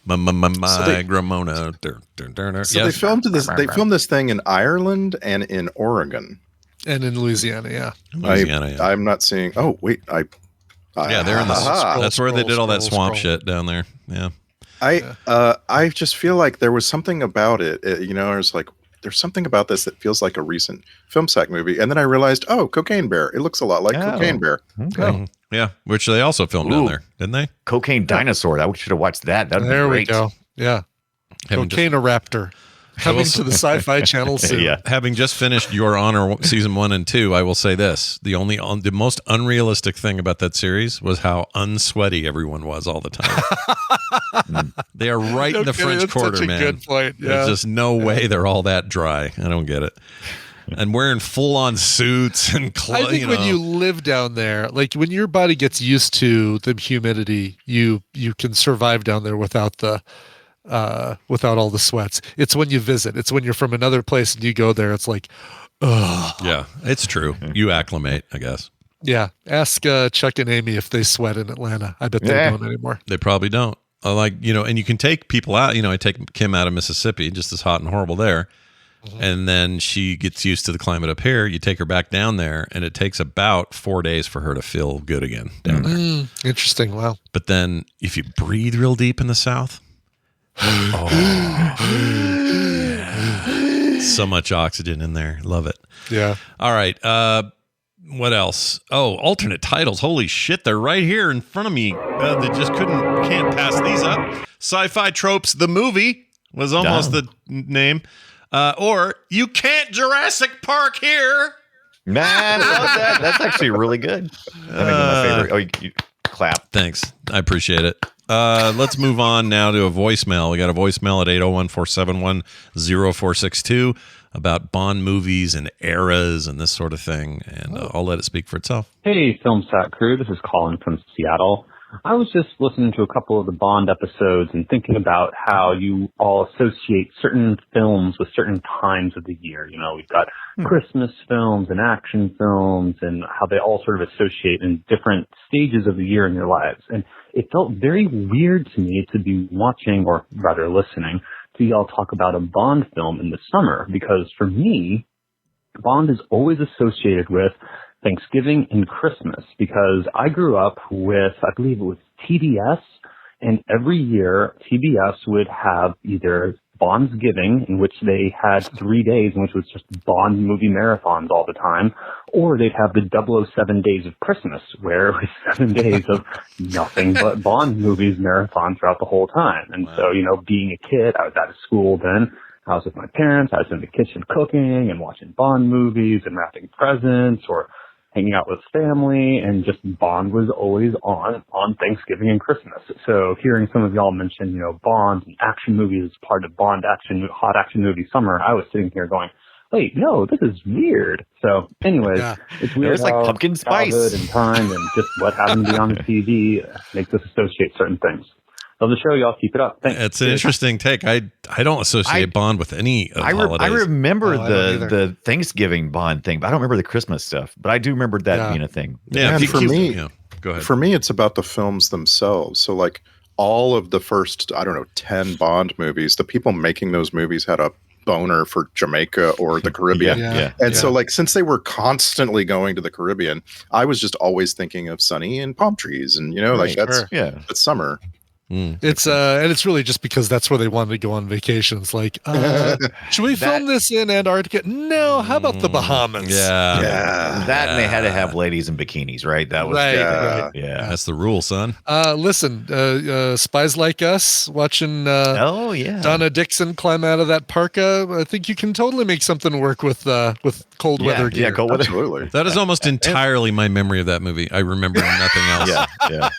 My Gramona. So they filmed this. They filmed this thing in Ireland and in Oregon And in Louisiana, yeah. I'm not seeing. Oh wait, yeah, they're in the. That's where they did all that swamp shit down there. Yeah. I just feel like there was something about it. I was like, there's something about this that feels like a recent Film Sack movie, and then I realized, Cocaine Bear. It looks a lot like Cocaine Bear. Okay. Yeah, which they also filmed down there, didn't they? Cocaine Dinosaur. I should have watched that. That'd There be we great. go. Yeah. Cocaine-a-raptor. Coming to the Sci-Fi Channel soon. Yeah. Having just finished Your Honor season 1 and 2, I will say this: the most unrealistic thing about that series was how unsweaty everyone was all the time. They are right in the French that's Quarter, such a man. good point. Yeah. There's just no way they're all that dry. I don't get it. And wearing full-on suits and I think when you live down there, like when your body gets used to the humidity, you can survive down there without all the sweats. It's when you visit. It's when you're from another place and you go there. It's like, ugh. Yeah, it's true. You acclimate, I guess. Yeah. Ask Chuck and Amy if they sweat in Atlanta. I bet they don't anymore. They probably don't. And you can take people out. I take Kim out of Mississippi, just as hot and horrible there. Mm-hmm. And then she gets used to the climate up here. You take her back down there, and it takes about 4 days for her to feel good again down there. Interesting. Wow. But then if you breathe real deep in the South, so much oxygen in there. Love it. Yeah. All right. What else? Oh, alternate titles. Holy shit. They're right here in front of me. They just can't pass these up. Sci-Fi Tropes, the movie was almost the name. Or You Can't Jurassic Park Here. Man, I love that. That's actually really good. That may be my favorite. Oh, you clap. Thanks. I appreciate it. Let's move on now to a voicemail. We got a voicemail at 801-471-0462 about Bond movies and eras and this sort of thing. And I'll let it speak for itself. Hey, Film Sack crew. This is Colin from Seattle. I was just listening to a couple of the Bond episodes and thinking about how you all associate certain films with certain times of the year. We've got Christmas films and action films and how they all sort of associate in different stages of the year in your lives. And it felt very weird to me to be watching, or rather listening, to y'all talk about a Bond film in the summer, because for me, Bond is always associated with Thanksgiving and Christmas, because I grew up with, I believe it was TBS, and every year TBS would have either Bondsgiving, in which they had 3 days in which was just Bond movie marathons all the time, or they'd have the 007 Days of Christmas, where it was 7 days of nothing but Bond movies marathon throughout the whole time. And so, being a kid, I was out of school then. I was with my parents. I was in the kitchen cooking and watching Bond movies and wrapping presents or hanging out with family, and just Bond was always on Thanksgiving and Christmas. So hearing some of y'all mention, Bond and action movies as part of Bond hot action movie summer, I was sitting here going, wait, no, this is weird. So anyways, It's weird. It's like how pumpkin spice childhood and time and just what happened to be on the TV makes us associate certain things. Love the show, y'all. Keep it up. Thanks. It's an interesting take. I don't associate Bond with any holidays. I remember the Thanksgiving Bond thing, but I don't remember the Christmas stuff. But I do remember that being a thing. Yeah, and for me, go ahead. For me, it's about the films themselves. So like all of the first, 10 Bond movies, the people making those movies had a boner for Jamaica or the Caribbean. So like, since they were constantly going to the Caribbean, I was just always thinking of sunny and palm trees and, that's summer. It's and it's really just because that's where they wanted to go on vacations. Like, should we film this in Antarctica? No, how about the Bahamas? Yeah. That and they had to have ladies in bikinis, right? That was Right. Yeah. That's the rule, son. Listen, Spies Like Us, watching Donna Dixon climb out of that parka. I think you can totally make something work with cold weather gear. Yeah, cold weather. Absolutely. That is almost entirely my memory of that movie. I remember nothing else. Yeah.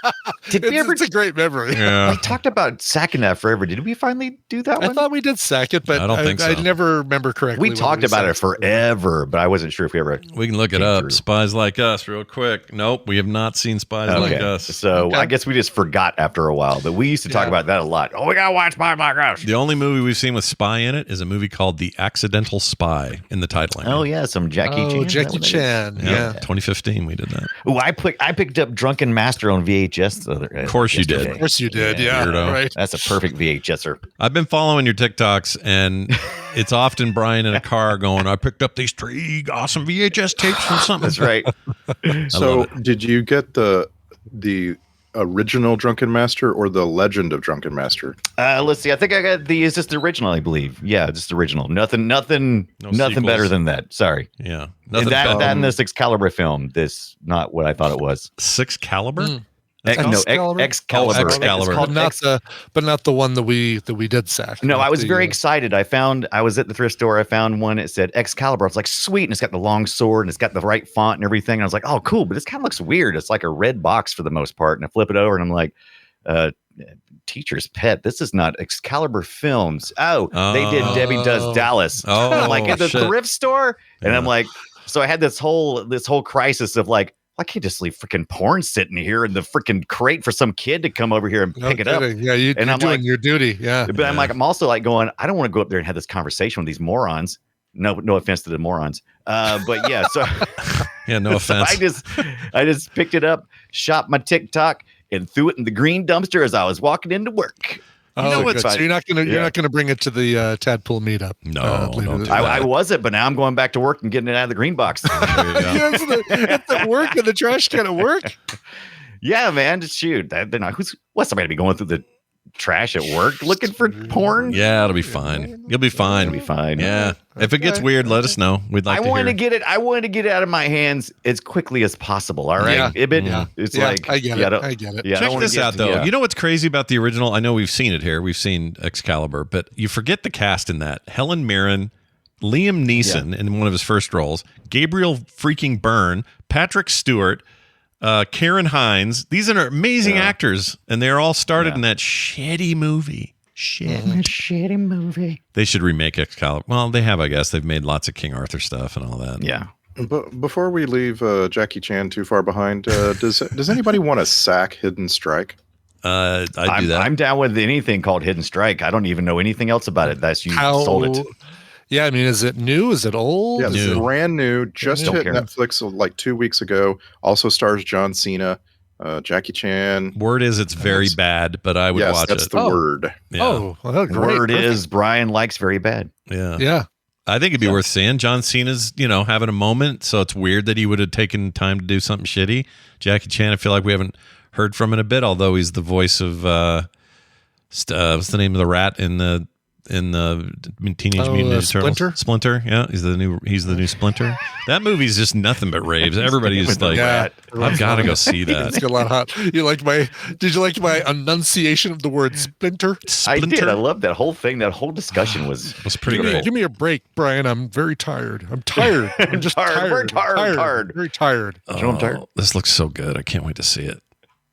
Did we ever? It's a great memory. Yeah. We talked about sacking that forever. Did we finally do that one? I thought we did sack it, but I don't think so. I never remember correctly. We talked about it forever, but I wasn't sure if we ever. We can look it up. Spies Like Us, real quick. Nope, we have not seen Spies Like Us. So I guess we just forgot after a while, but we used to talk about that a lot. Oh, we gotta watch Spies Like Us. The only movie we've seen with spy in it is a movie called The Accidental Spy in the titling. Oh yeah, some Jackie Chan. Jackie Chan. Yeah. 2015 we did that. Oh, I picked up Drunken Master on VHS the other. Of course you did. Of course you did. Yeah. Weirdo. Right. That's a perfect VHSer. I've been following your TikToks, and it's often Brian in a car going, I picked up these 3 awesome VHS tapes from something. That's right. So, did you get the original Drunken Master or the Legend of Drunken Master? Let's see. I think I got it's just the original, I believe. Yeah, just the original. Nothing sequels. better than that. Sorry. Yeah. That and this Excalibur film. This not what I thought it was. 6 Caliber? Excalibur? Excalibur. Oh, Excalibur. It's called but not the one that we did sack. No, I was very excited. I was at the thrift store. I found one. It said Excalibur. It's like sweet, and it's got the long sword, and it's got the right font and everything. And I was like, oh, cool. But this kind of looks weird. It's like a red box for the most part. And I flip it over, and I'm like, Teacher's Pet. This is not Excalibur Films. Oh, they did Debbie Does Dallas. Oh, I'm like at the shit. thrift store, and Yeah. I'm like, so I had this whole crisis of like, I can't just leave freaking porn sitting here in the freaking crate for some kid to come over here and pick it up. Yeah, you're I'm doing like, your duty. Yeah. But I'm also like going, I don't want to go up there and have this conversation with these morons. No offense to the morons. But yeah, so Yeah, no offense. I just picked it up, shot my TikTok, and threw it in the green dumpster as I was walking into work. Oh, good. So you're not gonna bring it to the Tadpool meetup. No, don't do I wasn't, but now I'm going back to work and getting it out of the green box. It's at work in the trash can at work. Yeah, man, just shoot. What's somebody to be going through the trash at work looking for porn? Yeah, it'll be fine. You'll be fine. It'll be fine. Yeah. If it gets weird, let us know. We'd like to hear. I wanted to get it out of my hands as quickly as possible. All right. Yeah. It's Yeah, like I get it. Yeah, Check this out, though. You know what's crazy about the original? I know we've seen it here. We've seen Excalibur, but you forget the cast in that. Helen Mirren, Liam Neeson in one of his first roles, Gabriel freaking Byrne, Patrick Stewart, Karen Hines. These are amazing actors, and they're all started in that shitty movie. Shitty movie. They should remake Excalibur. Well, they have, I guess. They've made lots of King Arthur stuff and all that. Yeah. But before we leave Jackie Chan too far behind, does anybody want to sack Hidden Strike? I do that. I'm down with anything called Hidden Strike. I don't even know anything else about it. That's you sold it. Yeah, I mean, is it new? Is it old? Yeah, this is brand new. Just hit Netflix like 2 weeks ago. Also stars John Cena, Jackie Chan. Word is it's very bad, but I would watch that's it. the word. Yeah. Oh, well, great. Word is Brian likes very bad. Yeah. Yeah. I think it'd be worth seeing. John Cena's, having a moment, so it's weird that he would have taken time to do something shitty. Jackie Chan, I feel like we haven't heard from in a bit, although he's the voice of what's the name of the rat in the Teenage Mutant Ninja Turtles? Splinter. Yeah, he's the new Splinter. That movie's just nothing but raves. Everybody's like, I've got to go see that. It's got a lot of hot. Did you like my enunciation of the word splinter? I did. I love that whole thing. That whole discussion was pretty great. Give me a break, Brian. I'm very tired. I'm tired. I'm just tired. We're tired. Very tired. I'm tired. This looks so good. I can't wait to see it.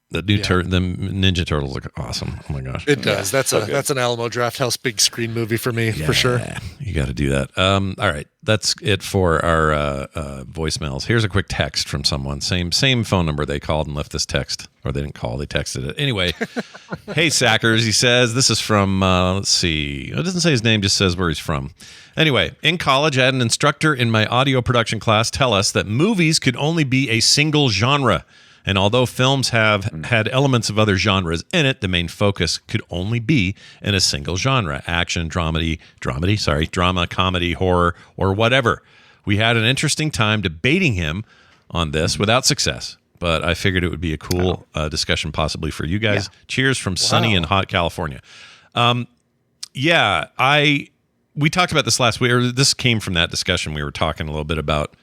The new the Ninja Turtles look awesome. Oh my gosh, it does. That's an Alamo Drafthouse big screen movie for me for sure. You got to do that. All right, that's it for our voicemails. Here's a quick text from someone. Same phone number they called and left this text, or they didn't call. They texted it anyway. Hey Sackers, he says this is from. Let's see. It doesn't say his name. Just says where he's from. Anyway, in college, I had an instructor in my audio production class tell us that movies could only be a single genre. And although films have had elements of other genres in it, the main focus could only be in a single genre: action, drama, comedy, horror, or whatever. We had an interesting time debating him on this without success. but I figured it would be a cool discussion possibly for you guys. Yeah. Cheers from sunny and hot California. We talked about this last week, or this came from that discussion. We were talking a little bit about,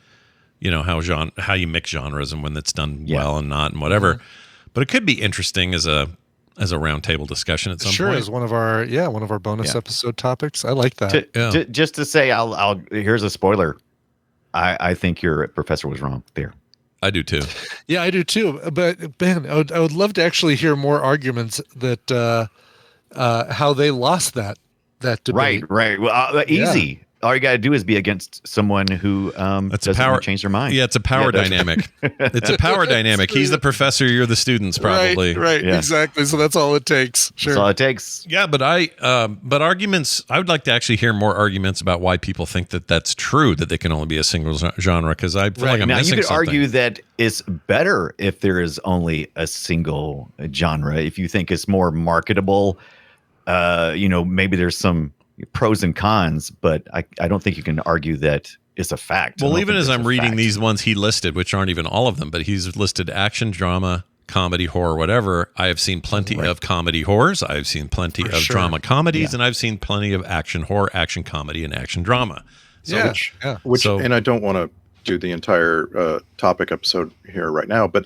how you mix genres and when it's done well and not and whatever. Mm-hmm. But it could be interesting as a roundtable discussion at some point. Sure, as one of our bonus episode topics. I like that. Just to say, here's a spoiler. I think your professor was wrong there. I do too. Yeah, I do too. But Ben, I would love to actually hear more arguments that how they lost that debate. Right. Well, easy. All you got to do is be against someone who doesn't change their mind. Yeah, it's a power dynamic. It's a power dynamic. He's the professor, you're the students, probably. Right, exactly. So that's all it takes. Sure. That's all it takes. Yeah, but arguments, I would like to actually hear more arguments about why people think that that's true, that they can only be a single genre, because I feel like I'm missing something. Now, you could argue that it's better if there is only a single genre. If you think it's more marketable, maybe there's some pros and cons, but I don't think you can argue that it's a fact. Well, even as I'm reading these ones he listed, which aren't even all of them, but he's listed action, drama, comedy, horror, whatever. I have seen plenty of comedy horrors. I've seen plenty of drama comedies, and I've seen plenty of action horror, action comedy, and action drama. So, and I don't want to do the entire topic episode here right now, but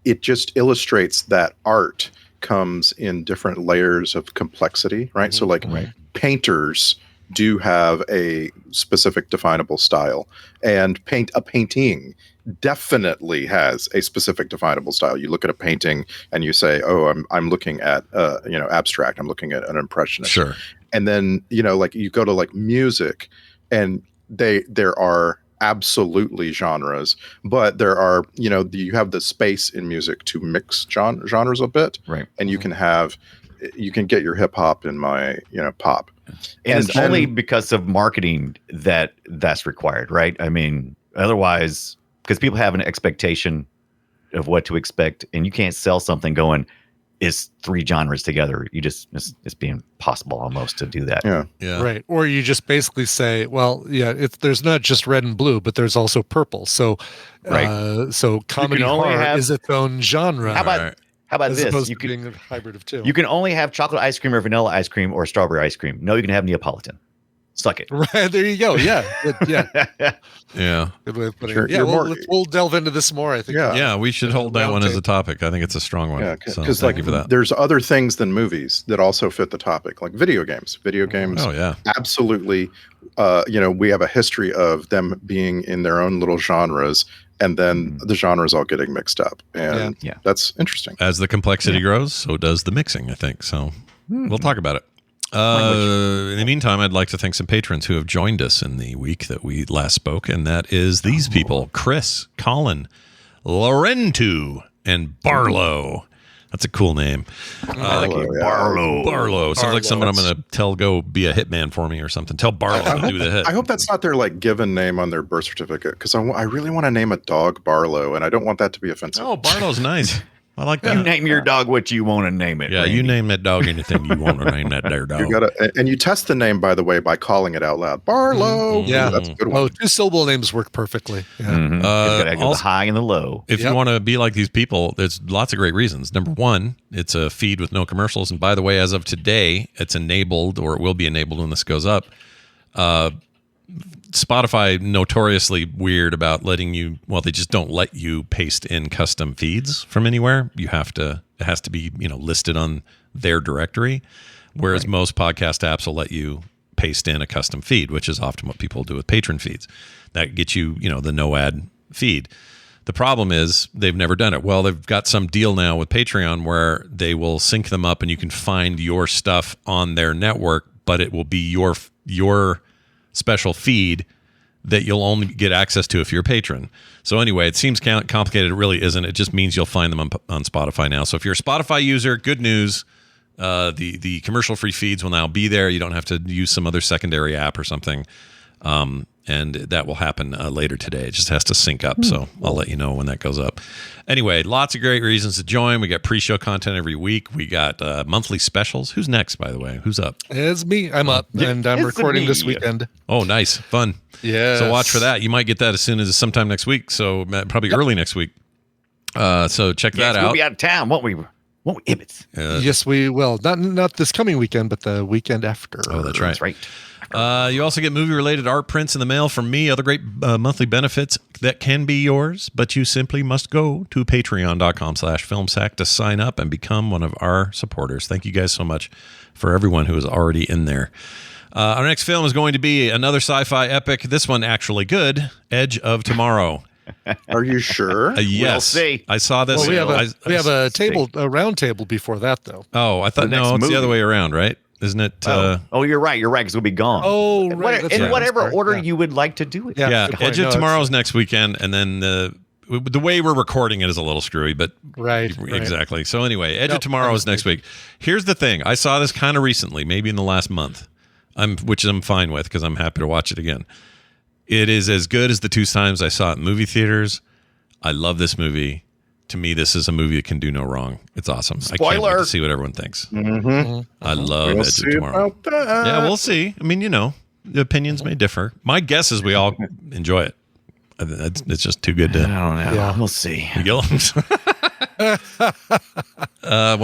it just illustrates that art comes in different layers of complexity, right? Mm-hmm. So painters do have a specific definable style, and a painting definitely has a specific definable style. You look at a painting and you say, oh, I'm looking at abstract, I'm looking at an impressionist. Sure. And then you go to music, and there are absolutely genres, but there are, you have the space in music to mix genres a bit, right? And you can get your hip hop in my, pop. And it's only because of marketing that's required, right? I mean, otherwise, because people have an expectation of what to expect, and you can't sell something going, is 3 genres together. It's being possible almost to do that. Yeah. Right. Or you just basically say, well, there's not just red and blue, but there's also purple. So, so comedy horror is its own genre. How about as this? You could being a hybrid of 2. You can only have chocolate ice cream or vanilla ice cream or strawberry ice cream. No, you can have Neapolitan. Suck it. Right, there you go. Yeah. Yeah. Good way of putting it. We'll delve into this more, I think. Yeah, we should hold that one as a topic. I think it's a strong one. Yeah, because thank you for that. There's other things than movies that also fit the topic, like video games. Video games, absolutely. We have a history of them being in their own little genres, and then the genres all getting mixed up. And that's interesting. As the complexity grows, so does the mixing, I think. So we'll talk about it. In the meantime, I'd like to thank some patrons who have joined us in the week that we last spoke, and that is these people: Chris, Colin, Laurentu, and Barlow. That's a cool name. Barlow. Barlow. Sounds like someone I'm going to tell go be a hitman for me or something. Tell Barlow to do the hit. I hope that's not their given name on their birth certificate, because I really want to name a dog Barlow, and I don't want that to be offensive. Oh, Barlow's nice. I like that. You name your dog what you want to name it. Yeah, Randy. You name that dog anything you want to name that there dog. And you test the name, by the way, by calling it out loud. Barlow. Yeah, that's a good one. 2-syllable names work perfectly. Yeah. Mm-hmm. Got to go the high and the low. If you want to be like these people, there's lots of great reasons. Number one, it's a feed with no commercials. And by the way, as of today, it's enabled, or it will be enabled when this goes up. Spotify notoriously weird about letting you, they just don't let you paste in custom feeds from anywhere. It has to be, listed on their directory. Whereas most podcast apps will let you paste in a custom feed, which is often what people do with patron feeds. That gets you, the no ad feed. The problem is they've never done it. Well, they've got some deal now with Patreon where they will sync them up and you can find your stuff on their network, but it will be your special feed that you'll only get access to if you're a patron. So anyway, it seems complicated. It really isn't. It just means you'll find them on Spotify now. So if you're a Spotify user, good news. The commercial-free feeds will now be there. You don't have to use some other secondary app or something. And that will happen later today. It just has to sync up. So I'll let you know when that goes up. Anyway, lots of great reasons to join. We got pre-show content every week. We got monthly specials. Who's next, by the way? Who's up? It's me. I'm up, and I'm recording this weekend. Oh, nice. Fun. Yeah. So watch for that. You might get that as soon as sometime next week. So probably early next week. So check that We'll out. be out of town, won't we? Ibbits? Yes, we will. Not this coming weekend, but the weekend after. Oh, that's right. That's right. You also get movie-related art prints in the mail from me, other great monthly benefits that can be yours, but you simply must go to patreon.com/filmsack to sign up and become one of our supporters. Thank you guys so much for everyone who is already in there. Our next film is going to be another sci-fi epic. This one actually good, Edge of Tomorrow. Are you sure? Yes. We'll see. I saw this. Well, we have a round table before that, though. Oh, I thought it's the other way around, right? Isn't it? Oh, you're right. You're right, because we'll be gone. Oh, right. In whatever order you would like to do it. Yeah. Edge of Tomorrow's next weekend, and then the way we're recording it is a little screwy, but right. Exactly. So anyway, Edge of Tomorrow is next week. Here's the thing. I saw this kind of recently, maybe in the last month, which I'm fine with because I'm happy to watch it again. It is as good as the 2 times I saw it in movie theaters. I love this movie. To me, this is a movie that can do no wrong. It's awesome. Spoiler. I can't wait to see what everyone thinks. I love Edge of Tomorrow. Yeah, we'll see. I mean, the opinions may differ. My guess is we all enjoy it. It's just too good to. I don't know. Yeah. We'll see. When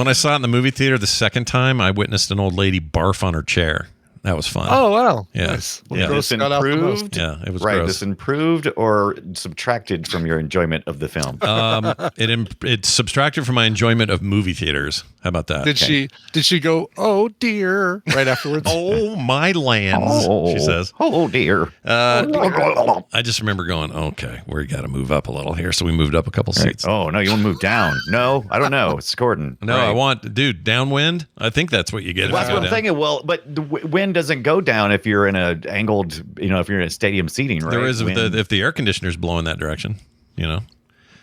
I saw it in the movie theater the second time, I witnessed an old lady barf on her chair. That was fun. Oh, wow. Yeah. Nice. Yeah. This improved? Yeah, it was right. gross. This improved or subtracted from your enjoyment of the film? It subtracted from my enjoyment of movie theaters. How about that? Did she go, oh dear, right afterwards? Oh, my lands, she says. Oh, dear. I just remember going, okay, we got to move up a little here. So we moved up a couple seats. Oh, no, you want to move down. No, I don't know. It's Gordon. No, I want, downwind. I think that's what you get. Well, that's what I'm thinking. Well, but the wind doesn't go down if you're in a angled, if you're in a stadium seating, right? There is if the air conditioner's blowing that direction,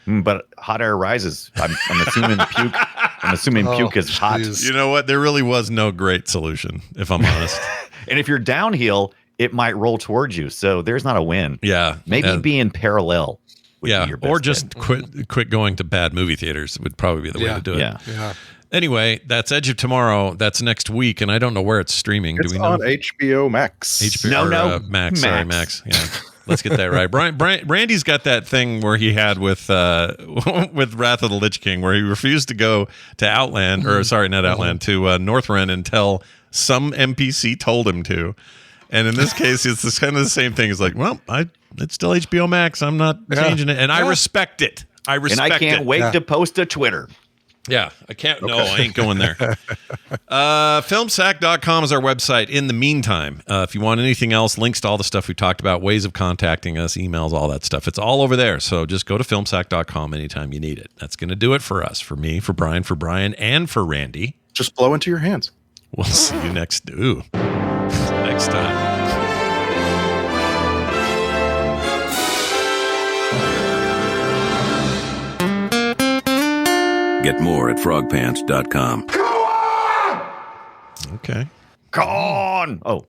But hot air rises. I'm assuming puke. I'm assuming puke is hot. You know what? There really was no great solution, if I'm honest. And if you're downhill, it might roll towards you. So there's not a win. Yeah. Maybe being parallel. Yeah. Or just quit going to bad movie theaters would probably be the way to do it. Yeah. Anyway, that's Edge of Tomorrow. That's next week, and I don't know where it's streaming. It's Do we know? on HBO Max. Max. Sorry, Max. Yeah. Let's get that right. Randy's got that thing where he had with Wrath of the Lich King, where he refused to go to Outland, or sorry, not Outland, to Northrend until some NPC told him to. And in this case, it's this kind of the same thing. It's like, well, it's still HBO Max. I'm not changing it, and I respect it. And I can't wait to post to Twitter. Yeah, I can't. Okay. No, I ain't going there. Filmsack.com is our website. In the meantime, if you want anything else, links to all the stuff we talked about, ways of contacting us, emails, all that stuff, it's all over there. So just go to filmsack.com anytime you need it. That's going to do it for us, for me, for Brian, and for Randy. Just blow into your hands. We'll see you next time. Get more at frogpants.com. Okay. Gone. Oh.